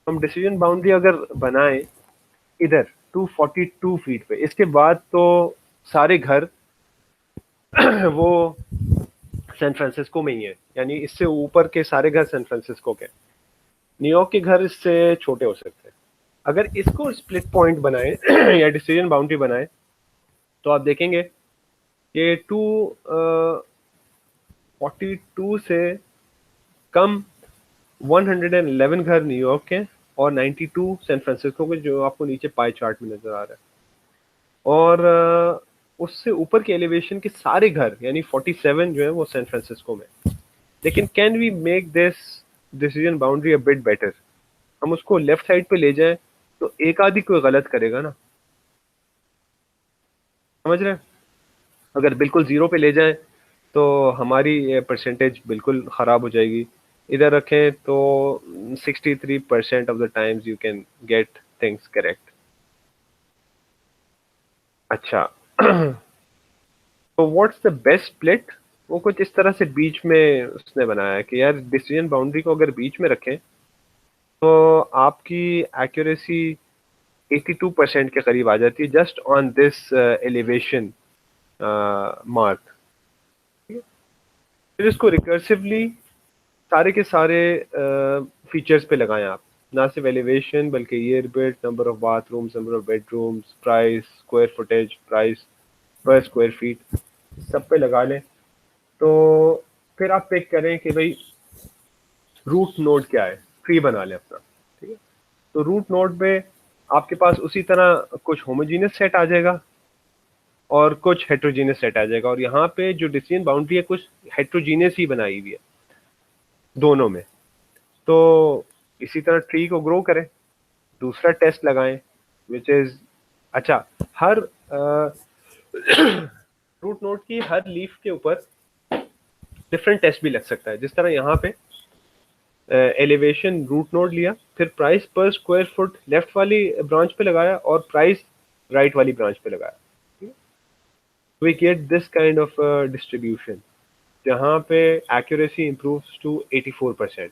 Speaker 1: हम डिसीजन बाउंड्री अगर बनाएं इधर 242 फीट पे, इसके बाद तो सारे घर वो सैन फ्रांसिस्को में ही है, यानी इससे ऊपर के सारे घर सैन फ्रांसिस्को के। न्यूयॉर्क के घर इससे छोटे हो सकते हैं। अगर इसको स्प्लिट पॉइंट बनाए या डिसीजन बाउंड्री बनाए, तो आप देखेंगे कि 242 से कम 111 घर न्यूयॉर्क के और 92 सैन फ्रांसिस्को के, जो आपको नीचे पाई चार्ट में नजर आ रहा है। और उससे ऊपर के एलिवेशन के सारे घर यानी 47 जो है वो सैन फ्रांसिस्को में। लेकिन can we make this decision boundary a bit better? हम उसको लेफ्ट साइड पे ले जाएं तो एक आदि कोई गलत करेगा ना, समझ रहे हैं? अगर बिल्कुल जीरो पे ले जाएं तो हमारी परसेंटेज बिल्कुल ख़राब हो जाएगी। इधर रखें तो 63% of the times you can get things correct. अच्छा तो व्हाट्स द बेस्ट स्प्लिट? वो कुछ इस तरह से बीच में उसने बनाया है कि यार डिसीजन बाउंड्री को अगर बीच में रखें तो आपकी एक्यूरेसी 82% के करीब आ जाती है just on this elevation mark. फिर इसको रिकर्सिवली सारे के सारे फीचर्स पे लगाएं आप, ना सिर्फ एलिवेशन बल्कि year bit, number of bathrooms, number of bedrooms, price, square footage, price पर स्क्वायर फीट, सब पे लगा लें। तो फिर आप पिक करें कि भाई रूट नोड क्या है, ट्री बना लें अपना, ठीक है? तो रूट नोड पे आपके पास उसी तरह कुछ होमोजीनियस सेट आ जाएगा और कुछ हेट्रोजीनियस सेट आ जाएगा, और यहाँ पे जो डिसीजन बाउंड्री है कुछ हेट्रोजीनियस ही बनाई हुई है दोनों में। तो इसी तरह ट्री को ग्रो करें, दूसरा टेस्ट लगाएं विच इज, अच्छा हर रूट नोड की हर लीफ के ऊपर डिफरेंट टेस्ट भी लग सकता है। जिस तरह यहाँ पे एलिवेशन रूट नोड लिया, फिर प्राइस पर स्क्वायर फुट लेफ्ट वाली ब्रांच पे लगाया और प्राइस राइट वाली ब्रांच पे लगाया, we get this kind of distribution जहाँ पे एक्यूरेसी इम्प्रूव्स टू 84%।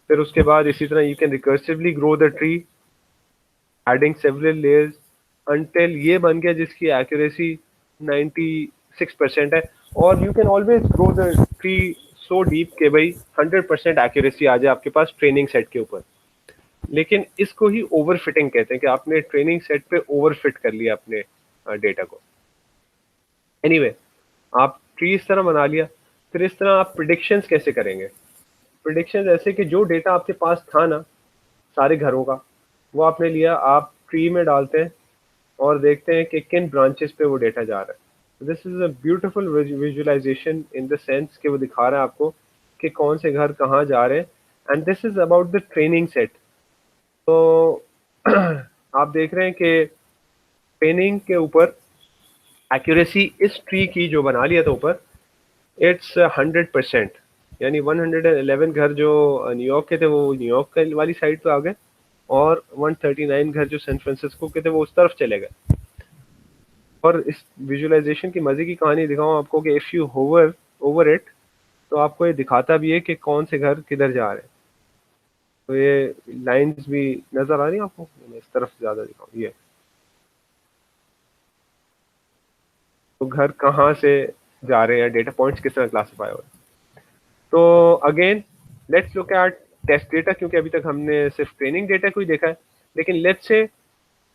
Speaker 1: फिर उसके बाद इसी तरह you can recursively grow the tree adding several layers until ये बन गया जिसकी एक्यूरेसी 96% है, और you can always grow the tree so deep कि भाई 100% एक्यूरेसी आ जाए आपके पास ट्रेनिंग सेट के ऊपर। लेकिन इसको ही ओवरफिटिंग कहते हैं कि आपने ट्रेनिंग सेट पे ओवरफिट कर लिया अपने डेटा को। एनीवे आप ट्री इस तरह बना लिया, फिर इस तरह आप प्रिडिक्शंस कैसे करेंगे? प्रिडिक्शंस ऐसे कि जो डेटा आपके पास था ना सारे घरों का, वो आपने लिया, आप ट्री में डालते हैं और देखते हैं कि किन ब्रांचेस पे वो डेटा जा रहा है। This is a beautiful visualization in the sense कि वो दिखा रहा है आपको कि कौन से घर कहाँ जा रहे हैं, and this is about the training set. तो आप देख रहे हैं कि ट्रेनिंग के ऊपर एक्यूरेसी इस ट्री की जो बना लिया था ऊपर, इट्स 100%, यानी 111 घर जो न्यूयॉर्क के थे वो न्यूयॉर्क वाली साइड पे आ गए, और 139 घर जो सैन फ्रांसिस्को के थे वो उस तरफ चले गए। और इस विजुअलाइजेशन की मजे की कहानी दिखाऊं आपको कि if you hover over it तो आपको ये दिखाता भी है कि कौन से घर किधर जा रहे हैं। तो ये लाइंस भी नजर आ रही है आपको, मैं इस तरफ ज्यादा दिखाऊं, ये तो घर कहाँ से जा रहे हैं, डेटा पॉइंट्स किस तरह क्लासिफाई हो रहे हैं। तो again let's look at test data, क्योंकि अभी तक हमने सिर्फ ट्रेनिंग डेटा को ही देखा है, लेकिन लेट्स से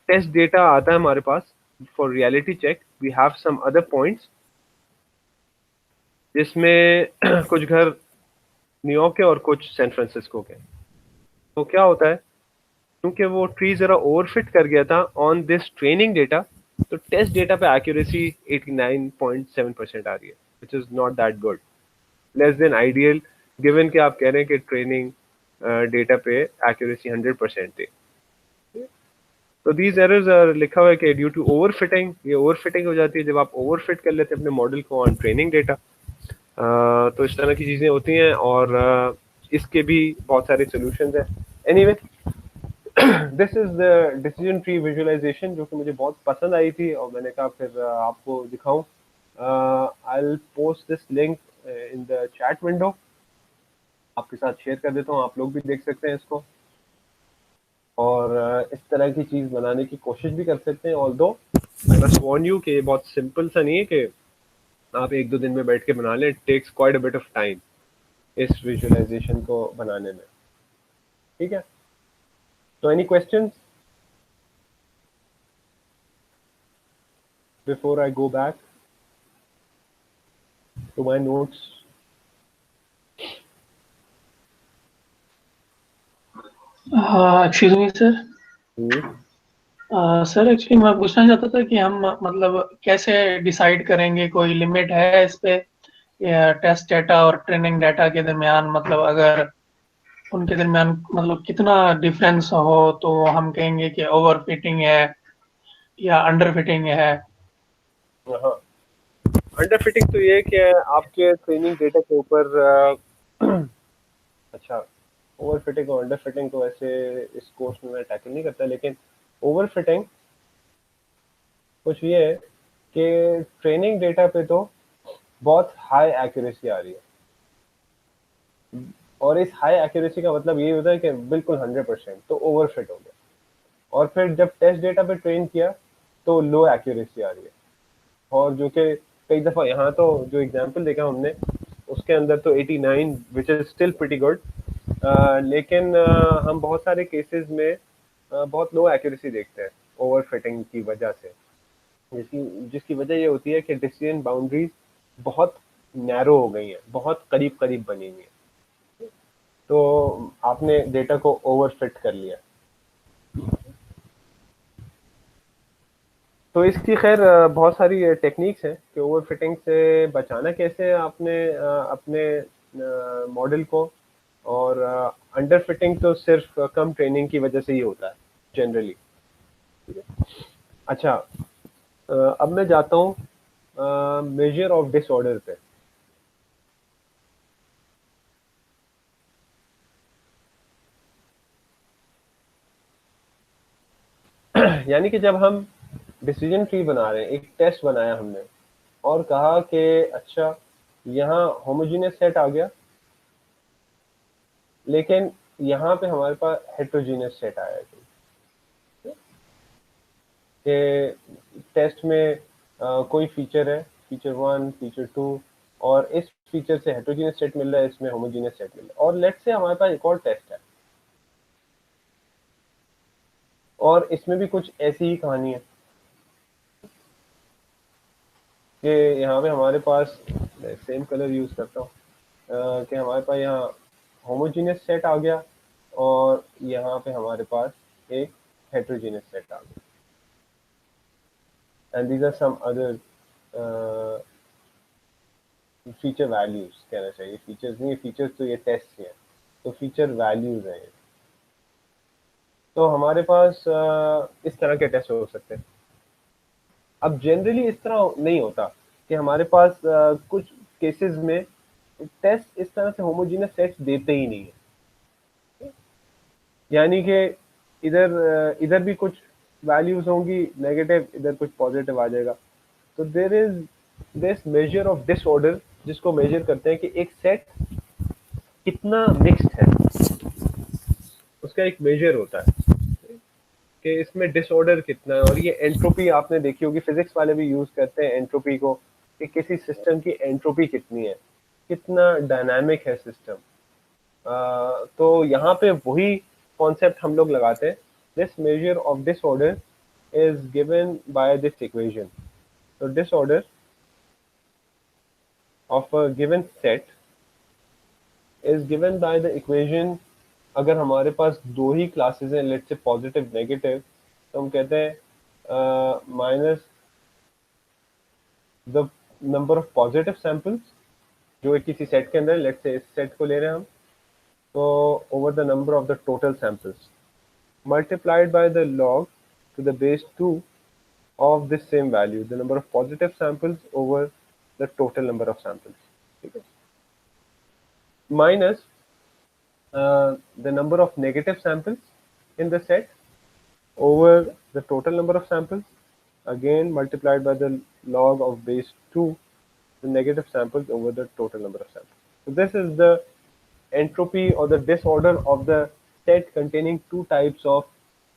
Speaker 1: टेस्ट डेटा आता है हमारे पास for reality check, we have some other points जिसमें कुछ घर न्यूयॉर्क के और कुछ सैन फ्रांसिस्को के। तो क्या होता है, क्योंकि वो ट्री जरा ओवरफिट कर गया था ऑन दिस ट्रेनिंग डेटा, तो टेस्ट डेटा पे एक्यूरेसी 89.7% आ रही है, which is not that good, less than ideal, given कि आप कह रहे हैं कि ट्रेनिंग डेटा पे एक्यूरेसी 100% थी। तो दीज एरर्स आर लिखा हुआ है कि ड्यू टू ओवरफिटिंग, ये ओवरफिटिंग हो जाती है जब आप ओवरफिट कर लेते हैं अपने मॉडल को ऑन ट्रेनिंग डेटा। तो इस तरह की चीज़ें होती हैं, और इसके भी बहुत सारे सॉल्यूशंस हैं। Anyway this is the decision tree visualization जो कि मुझे बहुत पसंद आई थी, और मैंने कहा फिर आपको दिखाऊं। I will post this link in the chat window, आपके साथ शेयर कर देता हूँ, आप लोग भी देख सकते हैं इसको, और इस तरह की चीज़ बनाने की कोशिश भी कर सकते हैं। Although I must warn you कि ये बहुत सिंपल सा नहीं है कि आप एक दो दिन में बैठ के बना लें, it takes quite a bit of time इस विजुअलाइजेशन को बनाने में, ठीक है? तो any questions before I go back to my notes?
Speaker 3: Excuse me sir. Sir actually मैं पूछना चाहता था कि हम मतलब कैसे डिसाइड करेंगे, कोई लिमिट है इस पे या टेस्ट डाटा और ट्रेनिंग डाटा के दरमियान मतलब अगर उनके दरमियान मतलब कितना डिफरेंस हो तो हम कहेंगे कि ओवर फिटिंग है या अंडर फिटिंग है?
Speaker 1: हाँ, अंडर फिटिंग तो ये है कि आपके ट्रेनिंग डेटा के ऊपर अच्छा, ओवर फिटिंग और अंडर फिटिंग तो वैसे इस कोर्स में मैं टैकल नहीं करता, लेकिन ओवर फिटिंग कुछ ये है कि ट्रेनिंग डेटा पे तो बहुत हाई एक्यूरेसी आ रही है, और इस हाई एक्यूरेसी का मतलब ये होता है कि बिल्कुल 100%, तो ओवर फिट हो गया। और फिर जब टेस्ट डेटा पे ट्रेन किया तो लो एक्यूरेसी आ रही है, और जो कि कई दफ़ा यहाँ तो जो एग्जांपल देखा हमने उसके अंदर तो 89 which is still pretty good, लेकिन हम बहुत सारे केसेस में बहुत लो एक्यूरेसी देखते हैं ओवर फिटिंग की वजह से, जिसकी जिसकी वजह ये होती है कि डिसीजन बाउंड्रीज बहुत नैरो हो गई हैं, बहुत करीब करीब बनी हुई हैं, तो आपने डेटा को ओवर फिट कर लिया। तो इसकी खैर बहुत सारी टेक्निक्स हैं कि ओवर फिटिंग से बचाना कैसे है आपने अपने मॉडल को, और अंडर फिटिंग तो सिर्फ कम ट्रेनिंग की वजह से ही होता है जनरली। अच्छा, अब मैं जाता हूँ मेजर ऑफ डिसऑर्डर पे। यानी कि जब हम डिसीजन ट्री बना रहे हैं, एक टेस्ट बनाया हमने और कहा कि अच्छा यहाँ होमोजीनियस सेट आ गया, लेकिन यहाँ पे हमारे पास हेट्रोजीनियस सेट आया है कि टेस्ट में कोई फीचर है, फीचर 1, फीचर 2, और इस फीचर से हेट्रोजीनियस सेट मिल रहा है, इसमें होमोजीनियस सेट मिल रहा है। और लेट्स से हमारे पास एक और टेस्ट है और इसमें भी कुछ ऐसी ही कहानी है कि यहाँ पे हमारे पास, सेम कलर यूज करता हूँ, कि हमारे पास यहाँ होमोजीनियस सेट आ गया और यहाँ पे हमारे पास एक हेट्रोजीनियस सेट आ गया, and these are some other feature values कहना चाहिए, फीचर्स नहीं, फीचर्स तो ये टेस्ट हैं, तो फीचर वैल्यूज हैं। तो हमारे पास इस तरह के टेस्ट हो सकते हैं। अब जनरली इस तरह नहीं होता कि हमारे पास कुछ केसेस में टेस्ट इस तरह से होमोजीनियस सेट्स देते ही नहीं है, यानी कि इधर भी कुछ वैल्यूज होंगी नेगेटिव, इधर कुछ पॉजिटिव आ जाएगा। तो there is this measure of disorder, जिसको मेजर करते हैं कि एक सेट कितना मिक्स्ड है, उसका एक मेजर होता है कि इसमें डिसऑर्डर कितना है। और ये एंट्रोपी आपने देखी होगी, फिजिक्स वाले भी यूज करते हैं एंट्रोपी को, कि किसी सिस्टम की एंट्रोपी कितनी है, कितना डायनामिक है सिस्टम। तो यहाँ पे वही कॉन्सेप्ट हम लोग लगाते हैं, this measure of disorder is given by this equation. तो disorder of a given set is given by the equation. अगर हमारे पास दो ही क्लासेस हैं, लेट्स से पॉजिटिव नेगेटिव, तो हम कहते हैं minus the number of positive samples जो एक किसी सेट के अंदर, लेट्स से इस सेट को ले रहे हैं हम, तो over the number of the total samples multiplied by the log to the base 2 of this same value, the number of positive samples over the total number of samples, ठीक है, minus the number of negative samples in the set over the total number of samples, again multiplied by the log of base 2, the negative samples over the total number of samples. So this is the entropy or the disorder of the set containing two types of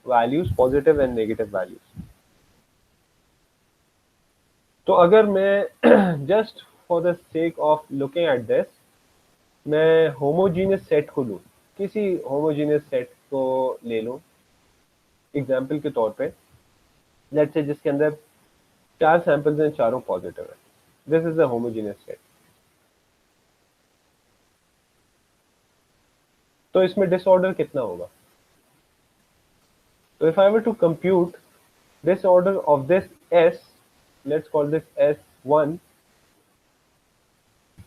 Speaker 1: values, positive and negative values. तो अगर मैं just for the sake of looking at this, मैं homogeneous set को लूँ, किसी homogeneous set को ले लूँ एग्जाम्पल के तौर पे, लेट्स से जिसके अंदर 4 सैंपल्स हैं, चारों पॉजिटिव है, this is a homogeneous set. तो इसमें डिसऑर्डर कितना होगा? तो if I were to compute disorder of this S, let's call this S1,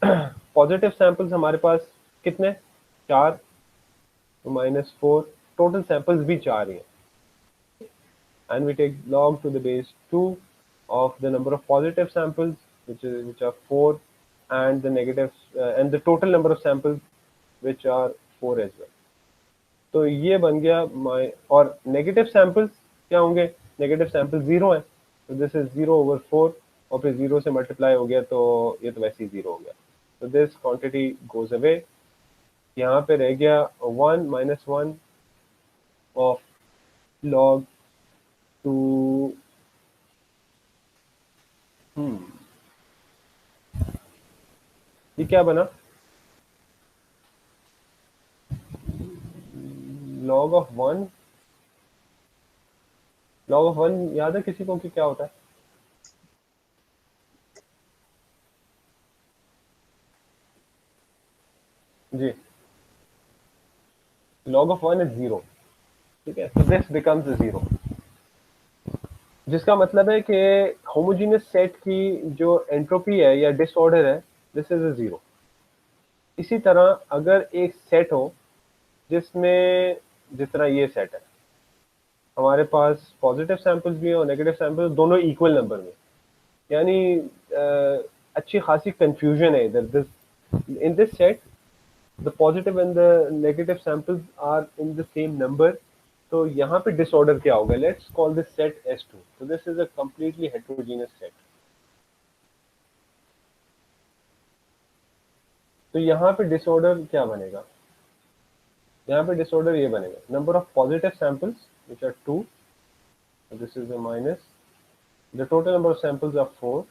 Speaker 1: positive samples हमारे पास कितने, 4, तो -4, टोटल सैंपल्स भी 4 ही हैं, and we take log to the base 2 of the number of positive samples which are 4 and the negative and the total number of samples which are 4 as well. तो ये बन गया और नेगेटिव सैंपल्स क्या होंगे, negative sample 0 है, तो this is 0/4 और फिर 0 से मल्टीप्लाई हो गया तो ये तो वैसे ही 0 हो गया, तो दिस क्वांटिटी गोज अवे, यहाँ पे रह गया 1 - 1 ऑफ log 2 ये क्या बना, log of 1, log of 1 याद है किसी को कि क्या होता है? जी, log of 1 is 0, ठीक है, so this becomes a 0, जिसका मतलब है कि होमोजेनियस सेट की जो एंट्रोपी है या डिसऑर्डर है, दिस इज अ 0। इसी तरह अगर एक सेट हो जिसमें, जिस तरह ये सेट है, हमारे पास पॉजिटिव सैंपल्स भी और नेगेटिव सैंपल्स दोनों इक्वल नंबर में, यानी अच्छी खासी कंफ्यूजन है इधर, this in this set the positive and the negative samples are in the same number, तो यहाँ पे डिसऑर्डर क्या होगा, let's call this set S2, तो this is a completely heterogeneous set, तो यहाँ पे डिसऑर्डर क्या बनेगा, यहाँ पे डिसऑर्डर ये बनेगा, number of positive samples which are 2, so this is a minus, the total number of samples are 4,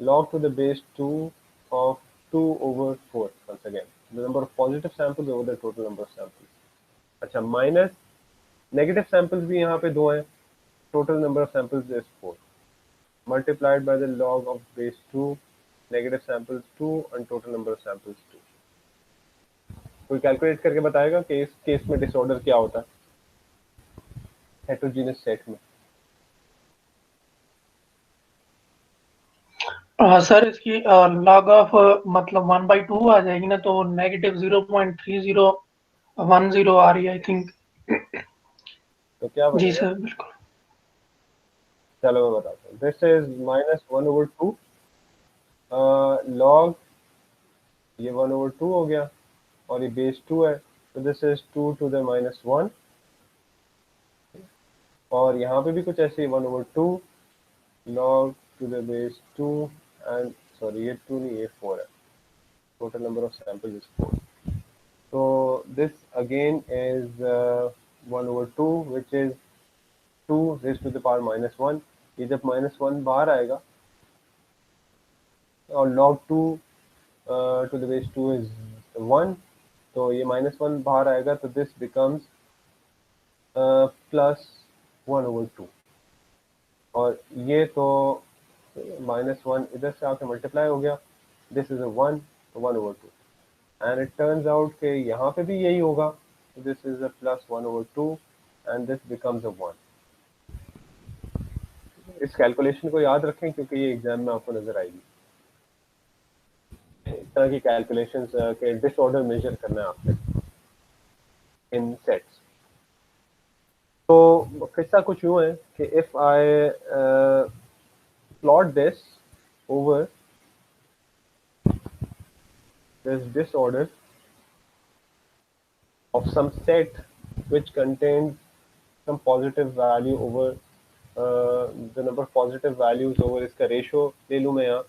Speaker 1: log to the base 2 of 2/4, once again the number of positive samples over the total number of samples, अच्छा minus negative samples भी यहाँ पे 2 हैं, total number of samples is 4, multiplied by the log of base 2, negative samples 2 and total number of samples 2। कोई calculate करके बताएगा कि इस केस में डिसऑर्डर क्या होता है हेटेरोजेनियस सेट में?
Speaker 3: सर इसकी लॉग ऑफ मतलब 1/2 आ जाएगी ना, तो नेगेटिव 0.3010 आ रही है आई थिंक।
Speaker 1: तो क्या
Speaker 3: जी
Speaker 1: बनेगा?
Speaker 3: सर बिल्कुल।
Speaker 1: चलो मैं बताता हूँ, दिस इज -1/2 लॉग, ये 1/2 हो गया और ये बेस 2 है, तो दिस इज 2 to the -1, और यहाँ पे भी कुछ ऐसे ही 1/2 log to the base 2 and sorry ये 2 नहीं, ये 4 है, total number of samples is 4, so this again is 1/2 which is 2 raised to the power -1, ये जब -1 बाहर आएगा और log 2 to the base 2 is 1, तो ये -1 बाहर आएगा, तो this becomes +1/2, और ये तो -1 इधर से आके मल्टीप्लाई हो गया, this is a 1, 1/2, and it turns out कि यहाँ पे भी यही होगा, this is a +1/2 and this becomes a 1। इस कैलकुलेशन को याद रखें क्योंकि ये एग्जाम में आपको नजर आएगी, इस तरह की कैलकुलेशंस के डिसऑर्डर मेजर करना है आपने इन सेट्स। तो किस्सा कुछ यूँ है कि if I plot this over this disorder of some set which contains some positive value over the number of positive values over इसका रेशो ले लूँ मैं यहाँ,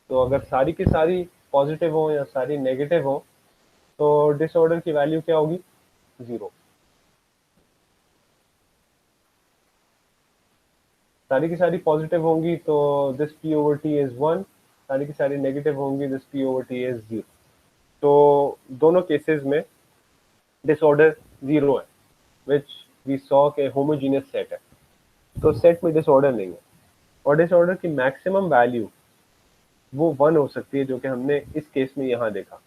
Speaker 1: तो अगर सारी की सारी पॉजिटिव हो या सारी नेगेटिव हो तो डिसऑर्डर की वैल्यू क्या होगी, 0। सारी की सारी पॉजिटिव होंगी तो दिस P/T इज 1, सारी की सारी नेगेटिव होंगी, दिस P/T इज 0, तो दोनों केसेस में डिसऑर्डर 0 है, विच वी सॉ के होमोजेनियस सेट है, तो सेट में डिसऑर्डर नहीं है, और डिसऑर्डर की मैक्सिमम वैल्यू वो 1 हो सकती है, जो कि हमने इस केस में यहाँ देखा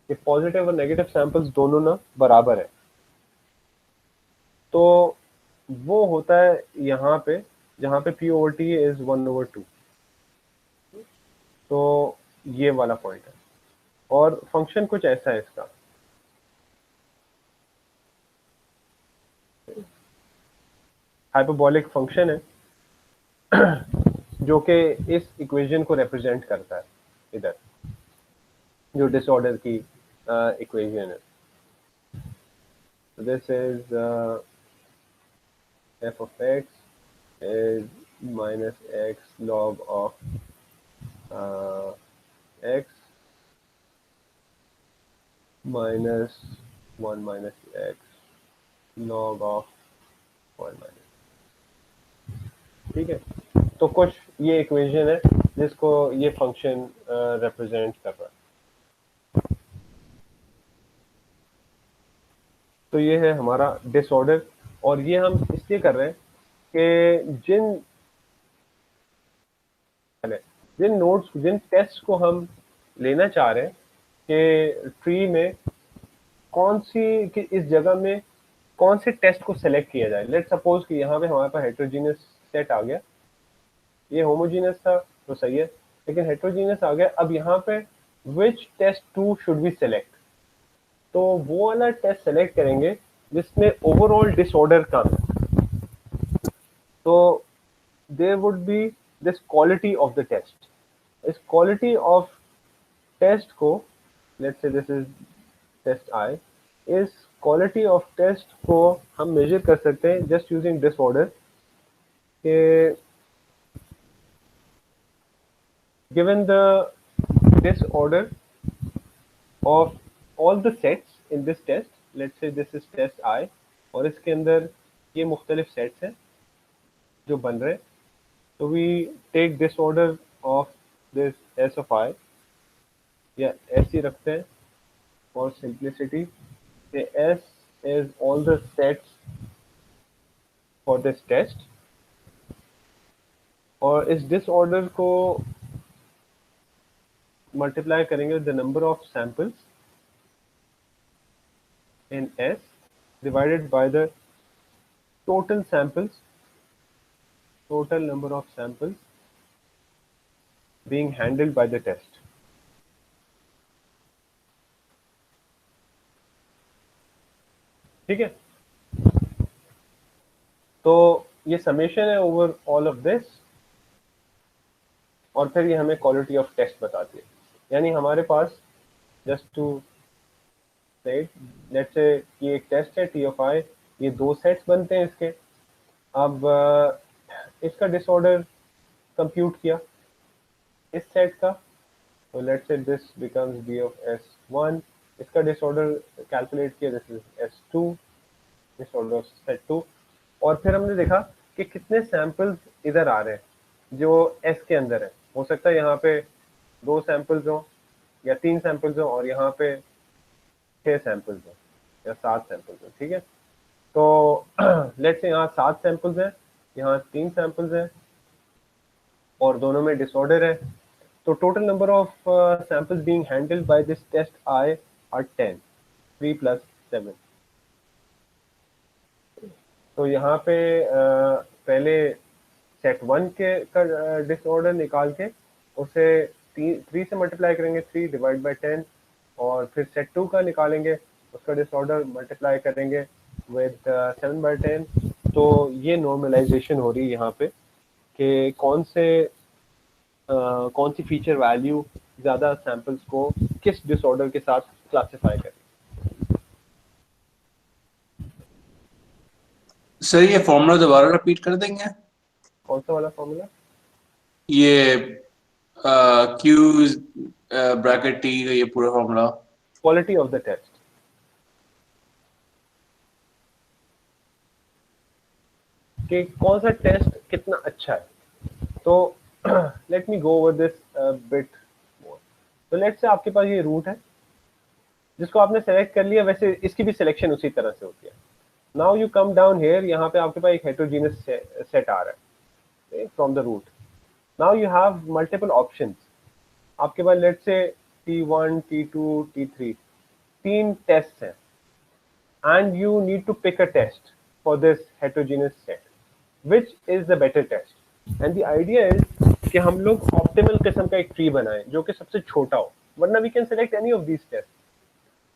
Speaker 1: कि पॉजिटिव और नेगेटिव सैंपल्स दोनों ना बराबर है, तो वो होता है यहाँ पे जहाँ पे P/T इज 1/2, तो ये वाला पॉइंट है, और फंक्शन कुछ ऐसा है इसका, हाइपरबोलिक फंक्शन है जो कि इस इक्वेशन को रिप्रेजेंट करता है, इधर जो डिसऑर्डर की इक्वेशन है। This is f of x is minus x log of x minus 1 minus x log of 1 minus, ठीक है। तो कुछ ये इक्वेशन है जिसको ये फंक्शन रिप्रेजेंट कर रहा है। तो ये है हमारा डिसऑर्डर, और ये हम इसलिए कर रहे हैं कि जिन नोड्स, जिन टेस्ट को हम लेना चाह रहे हैं कि ट्री में कौन सी, कि इस जगह में कौन से टेस्ट को सेलेक्ट किया जाए। लेट्स सपोज कि यहाँ पे हमारे पास हेट्रोजीनियस सेट आ गया, ये होमोजीनियस था तो सही है, लेकिन हेट्रोजीनियस आ गया। अब यहाँ पे which test to should we select, तो वो वाला टेस्ट सेलेक्ट करेंगे जिसमें ओवरऑल डिसऑर्डर कम है। तो there would be this quality of the test. इस क्वालिटी ऑफ टेस्ट को, let's say this is test I, इस क्वालिटी ऑफ टेस्ट को हम मेजर कर सकते हैं जस्ट यूजिंग डिसऑर्डर के given the disorder of all the sets in this test, let's say this is test I, और इसके अंदर ये मुख्तलिफ सेट्स हैं जो बन रहे हैं, तो we take disorder of this S of I, या S ही रखते हैं for simplicity, say S is all the sets for this test, और इस disorder को multiply करेंगे the number of samples in S divided by the total samples, total number of samples being handled by the test. ठीक है, तो ये summation है over all of this, और फिर ये हमें क्वालिटी ऑफ टेस्ट बताती है। यानी हमारे पास, जस्ट टू से, लेट्स से ये एक टेस्ट है T of I, ये दो सेट्स बनते हैं इसके। अब इसका डिसऑर्डर कंप्यूट किया इस सेट का, तो let's say this becomes B of S1, इसका डिसऑर्डर कैलकुलेट किया, this is S2, disorder of set 2, और फिर हमने देखा कि कितने सैंपल्स इधर आ रहे हैं जो S के अंदर है। हो सकता है यहाँ पे 2 सैंपल्स हो या 3 सैंपल्स हो, और यहाँ पे 6 सैंपल्स हो या 7 सैंपल्स हो, ठीक है। तो लेट्स से यहाँ 7 सैंपल्स हैं, यहाँ 3 सैंपल्स हैं, और दोनों में डिसऑर्डर है, तो total number of samples being handled by this test I are 10, 3 + 7। तो यहाँ पे पहले सेट 1 के का डिसऑर्डर निकाल के उसे 3 से मल्टीप्लाई करेंगे, 3 डिवाइड बाय 10, और फिर सेट 2 का निकालेंगे, उसका डिसऑर्डर मल्टीप्लाई करेंगे विद 7 बाय 10। तो ये नॉर्मलाइजेशन हो रही है यहाँ पे कि कौन सी फीचर वैल्यू ज़्यादा सैंपल्स को किस डिसऑर्डर के साथ क्लासिफाई करें।
Speaker 2: सर ये फॉर्मूला दोबारा रिपीट कर देंगे?
Speaker 1: कौन सा वाला फॉर्मूला?
Speaker 2: ये Q ब्रैकेट T का ये पूरा formula.
Speaker 1: Quality of the test. कि कौन सा टेस्ट कितना अच्छा है। तो let me go over this bit more. तो लेट्स से आपके पास ये रूट है जिसको आपने सेलेक्ट कर लिया, वैसे इसकी भी सिलेक्शन उसी तरह से होती है। Now you come down here, यहाँ पे आपके पास एक हेटेरोजेनस सेट आ रहा है from the root. Now you have multiple options, आपके पास let's say T1, T2, T3 3 test हैं, and you need to pick a test for this heterogeneous set. Which is the better test? And the idea is कि हम लोग optimal किस्म का एक tree बनाएं जो कि सबसे छोटा हो, वरना we can select any of these test.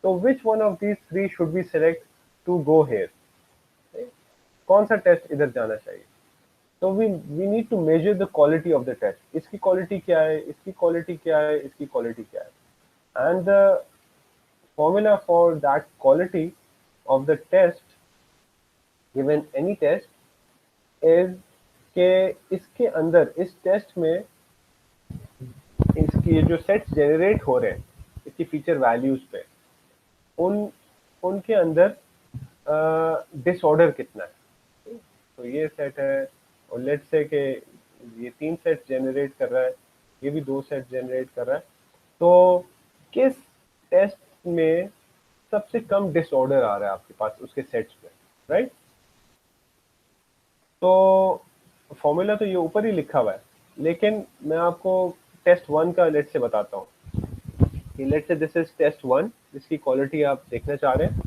Speaker 1: तो which one of these three should we select to go here, कौन सा टेस्ट इधर जाना चाहिए. तो we need to measure the quality of the test. इसकी क्वालिटी क्या है, इसकी क्वालिटी क्या है, इसकी क्वालिटी क्या है. And the formula for that quality of the test given any test is कि इसके अंदर इस टेस्ट में इसकी जो सेट्स जनरेट हो रहे हैं इसकी फीचर वैल्यूज पे उनके अंदर डिसऑर्डर कितना है. तो ये सेट है और लेट्स से कि ये 3 सेट्स जनरेट कर रहा है, ये भी 2 सेट्स जनरेट कर रहा है. तो किस टेस्ट में सबसे कम डिसऑर्डर आ रहा है आपके पास उसके सेट्स पे, राइट. तो फॉर्मूला तो ये ऊपर ही लिखा हुआ है, लेकिन मैं आपको टेस्ट 1 का लेट से बताता हूँ कि लेट से दिस इज टेस्ट 1 जिसकी क्वालिटी आप देखना चाह रहे हैं.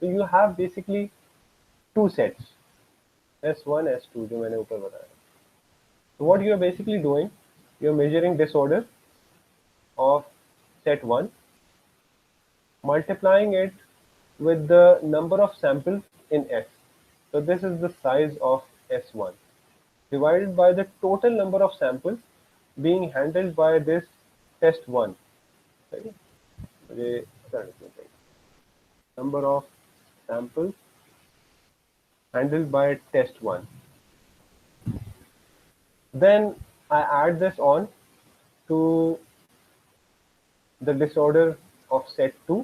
Speaker 1: तो you have basically 2 sets S1 S2 जो मैंने ऊपर बताया. तो what you are basically doing, you are measuring disorder of set 1, multiplying it with the number of samples in S. So this is the size of S1 divided by the total number of samples being handled by this test 1. Number of samples handled by test 1. Then I add this on to the disorder of set 2,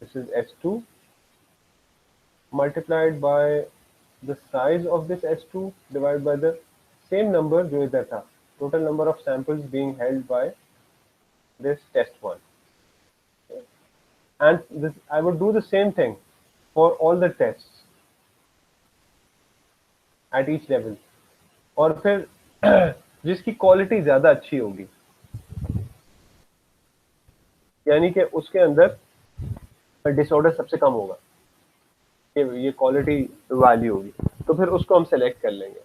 Speaker 1: this is S2, multiplied by the size of this S2 divided by the same number जो इधर था, total number of samples being held by this test 1. And this, I would do the same thing for all the tests at each level. और फिर जिसकी quality ज़्यादा अच्छी होगी, यानी कि उसके अंदर डिसऑर्डर सबसे कम होगा, कि ये क्वालिटी वैल्यू होगी, तो फिर उसको हम सेलेक्ट कर लेंगे.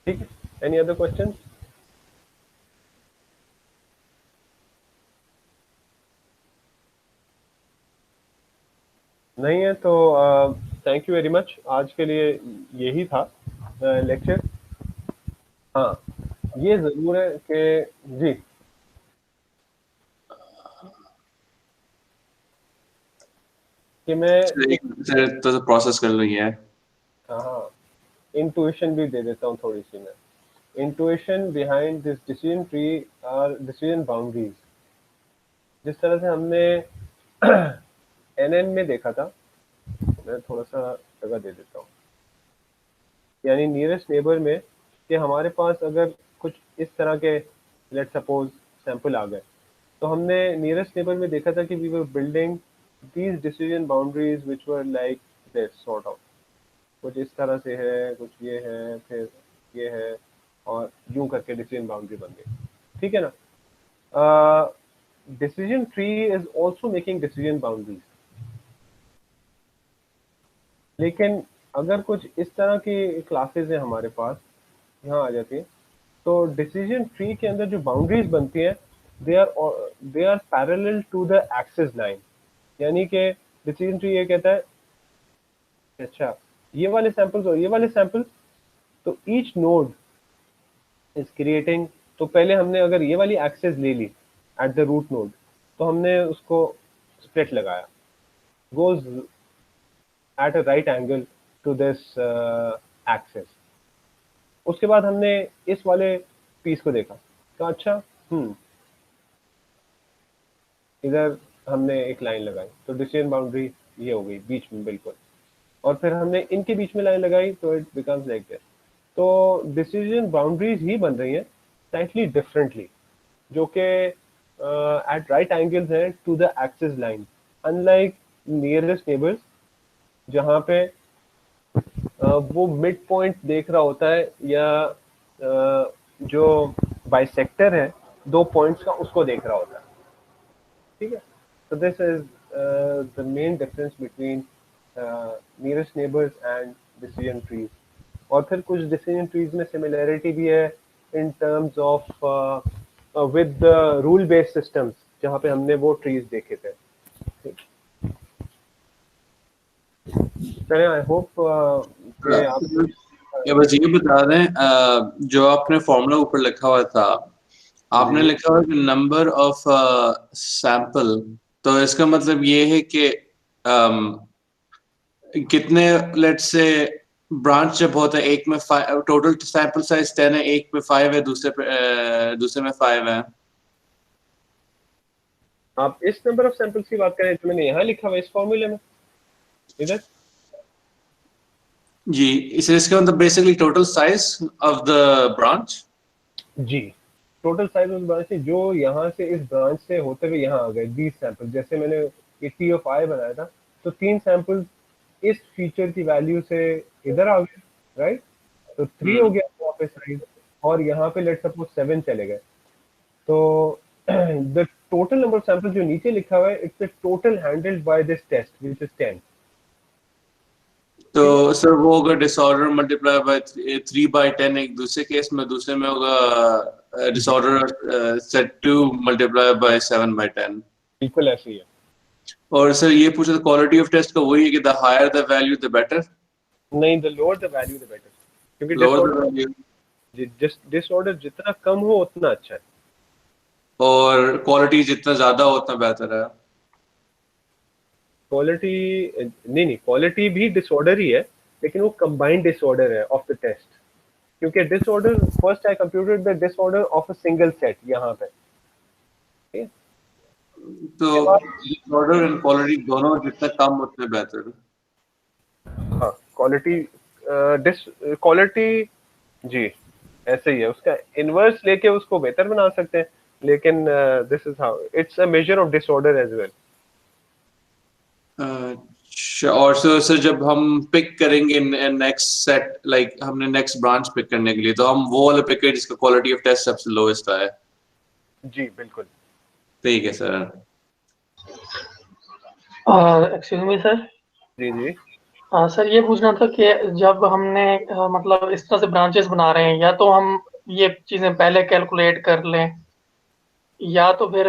Speaker 1: ठीक है. Any other question? नहीं है तो थैंक यू वेरी मच. आज के लिए यही था लेक्चर. हाँ, ये जरूर है कि जी कि मैं
Speaker 2: तो प्रोसेस कर रही है.
Speaker 1: हाँ, इंट्यूशन भी दे देता हूँ थोड़ी सी. मैं intuition behind this decision tree और डिसीजन बाउंड्रीज, जिस तरह से हमने NN में देखा था, मैं थोड़ा सा जगह दे देता हूँ. यानी नियरेस्ट नेबर में कि हमारे पास अगर कुछ इस तरह के लेट सपोज सैंपल आ गए, तो हमने नियरेस्ट नेबर में देखा था कि we were building these decision boundaries which were like this sort of, कुछ इस तरह से है, कुछ ये है, फिर ये है, और यूं करके डिसीजन बाउंड्री बन गई. ठीक है ना. Decision tree is also making decision boundaries. लेकिन अगर कुछ इस तरह की क्लासेस हैं हमारे पास, यहाँ आ जाती है, तो डिसीजन ट्री के अंदर जो बाउंड्रीज बनती हैं they are parallel to the axis line. यानी कि डिसीजन ट्री ये कहता है अच्छा ये वाले सैंपल्स और ये वाले सैंपल्स, तो ईच नोड इज क्रिएटिंग. तो पहले हमने अगर ये वाली एक्सिस ले ली एट द रूट नोड, तो हमने उसको स्प्लिट लगाया, goes at a right angle to this axis. उसके बाद हमने इस वाले पीस को देखा, तो अच्छा इधर हमने एक लाइन लगाई, तो डिसीजन बाउंड्री ये हो गई बीच में बिल्कुल. और फिर हमने इनके बीच में लाइन लगाई, तो इट बिकम्स लाइक दिस. तो डिसीजन बाउंड्रीज ही बन रही हैं स्लाइटली डिफरेंटली, जो कि एट राइट एंगल्स है to the axis line, unlike nearest neighbours जहाँ पे वो मिड पॉइंट देख रहा होता है, या जो बाइसेक्टर है 2 पॉइंट्स का, उसको देख रहा होता है. ठीक है. So this is the main difference between nearest neighbours and decision trees. और फिर कुछ डिसीजन ट्रीज में सिमिलैरिटी भी है in terms of with rule based systems, जहाँ पे हमने वो ट्रीज देखे थे। चलिए, आई होप आप
Speaker 2: ये बस ये बता दें, जो आपने फॉर्मूला ऊपर लिखा हुआ था, आपने
Speaker 1: जी।
Speaker 2: लिखा हुआ कि नंबर ऑफ सैंपल, तो इसका मतलब ये है कि कितने, लेट्स से ब्रांच जब होता है एक में टोटल सैंपल साइज 10 है, एक में 5 है, दूसरे में 5 है।
Speaker 1: आप इस नंबर ऑफ सैंपल्स की बात करें तो मैंने यहाँ लिखा हुआ इस फॉर्मूले में इधर।
Speaker 2: जी, इसका मतलब basically total size of the branch.
Speaker 1: जी, टोटल साइज ऑफ ब्रांच है जो यहाँ से इस ब्रांच से होते हुए यहाँ आ गए 20 सैंपल। जैसे मैंने ये टी ऑफ आई बनाया था, तो 3 सैंपल इस फीचर की वैल्यू से इधर आ गए, राइट? तो 3 हो गया वहाँ पे साइज, और यहाँ पे लेट्स सपोज 7 चले गए। तो the total number of sample जो नीचे लिखा हुआ है, it's the total handled by this test which is 10।
Speaker 2: तो सर वो होगा डिसऑर्डर मल्टीप्लाई बाय 3/10 एक दूसरे केस में, दूसरे में होगा डिसऑर्डर सेट 2 मल्टीप्लाई बाय 7/10।
Speaker 1: बिल्कुल ऐसे ही है।
Speaker 2: और सर ये पूछा था क्वालिटी ऑफ टेस्ट का, वही है कि the higher the value the better.
Speaker 1: नहीं, the lower the value the better, क्योंकि
Speaker 2: लोअर द वैल्यू
Speaker 1: डिसऑर्डर जितना कम हो उतना अच्छा है,
Speaker 2: और क्वालिटी जितना ज्यादा हो उतना बेहतर है।
Speaker 1: क्वालिटी नहीं, क्वालिटी भी डिसऑर्डर ही है, लेकिन वो कंबाइंड डिसऑर्डर है ऑफ द टेस्ट, क्योंकि disorder first I computed the disorder of a single set यहाँ पे।
Speaker 2: तो डिसऑर्डर एंड क्वालिटी दोनों जितना कम उतना बेहतर।
Speaker 1: हाँ, क्वालिटी जी ऐसे ही है, उसका इनवर्स लेके उसको बेहतर बना सकते हैं, लेकिन this is how it's a measure of disorder as well.
Speaker 2: अच्छा, और सर जब हम पिक करेंगे नेक्स्ट सेट, लाइक हमने नेक्स्ट ब्रांच पिक करने के लिए, तो हम वो वाला पिक करें जिसका क्वालिटी ऑफ टेस्ट सबसे लोएस्ट आए।
Speaker 1: जी बिल्कुल।
Speaker 2: ठीक है सर।
Speaker 3: Excuse me sir.
Speaker 1: जी जी।
Speaker 3: सर ये पूछना था कि जब हमने मतलब इस तरह से ब्रांचेस बना रहे हैं, या तो हम ये चीजें पहले कैलकुलेट कर लें, या तो फिर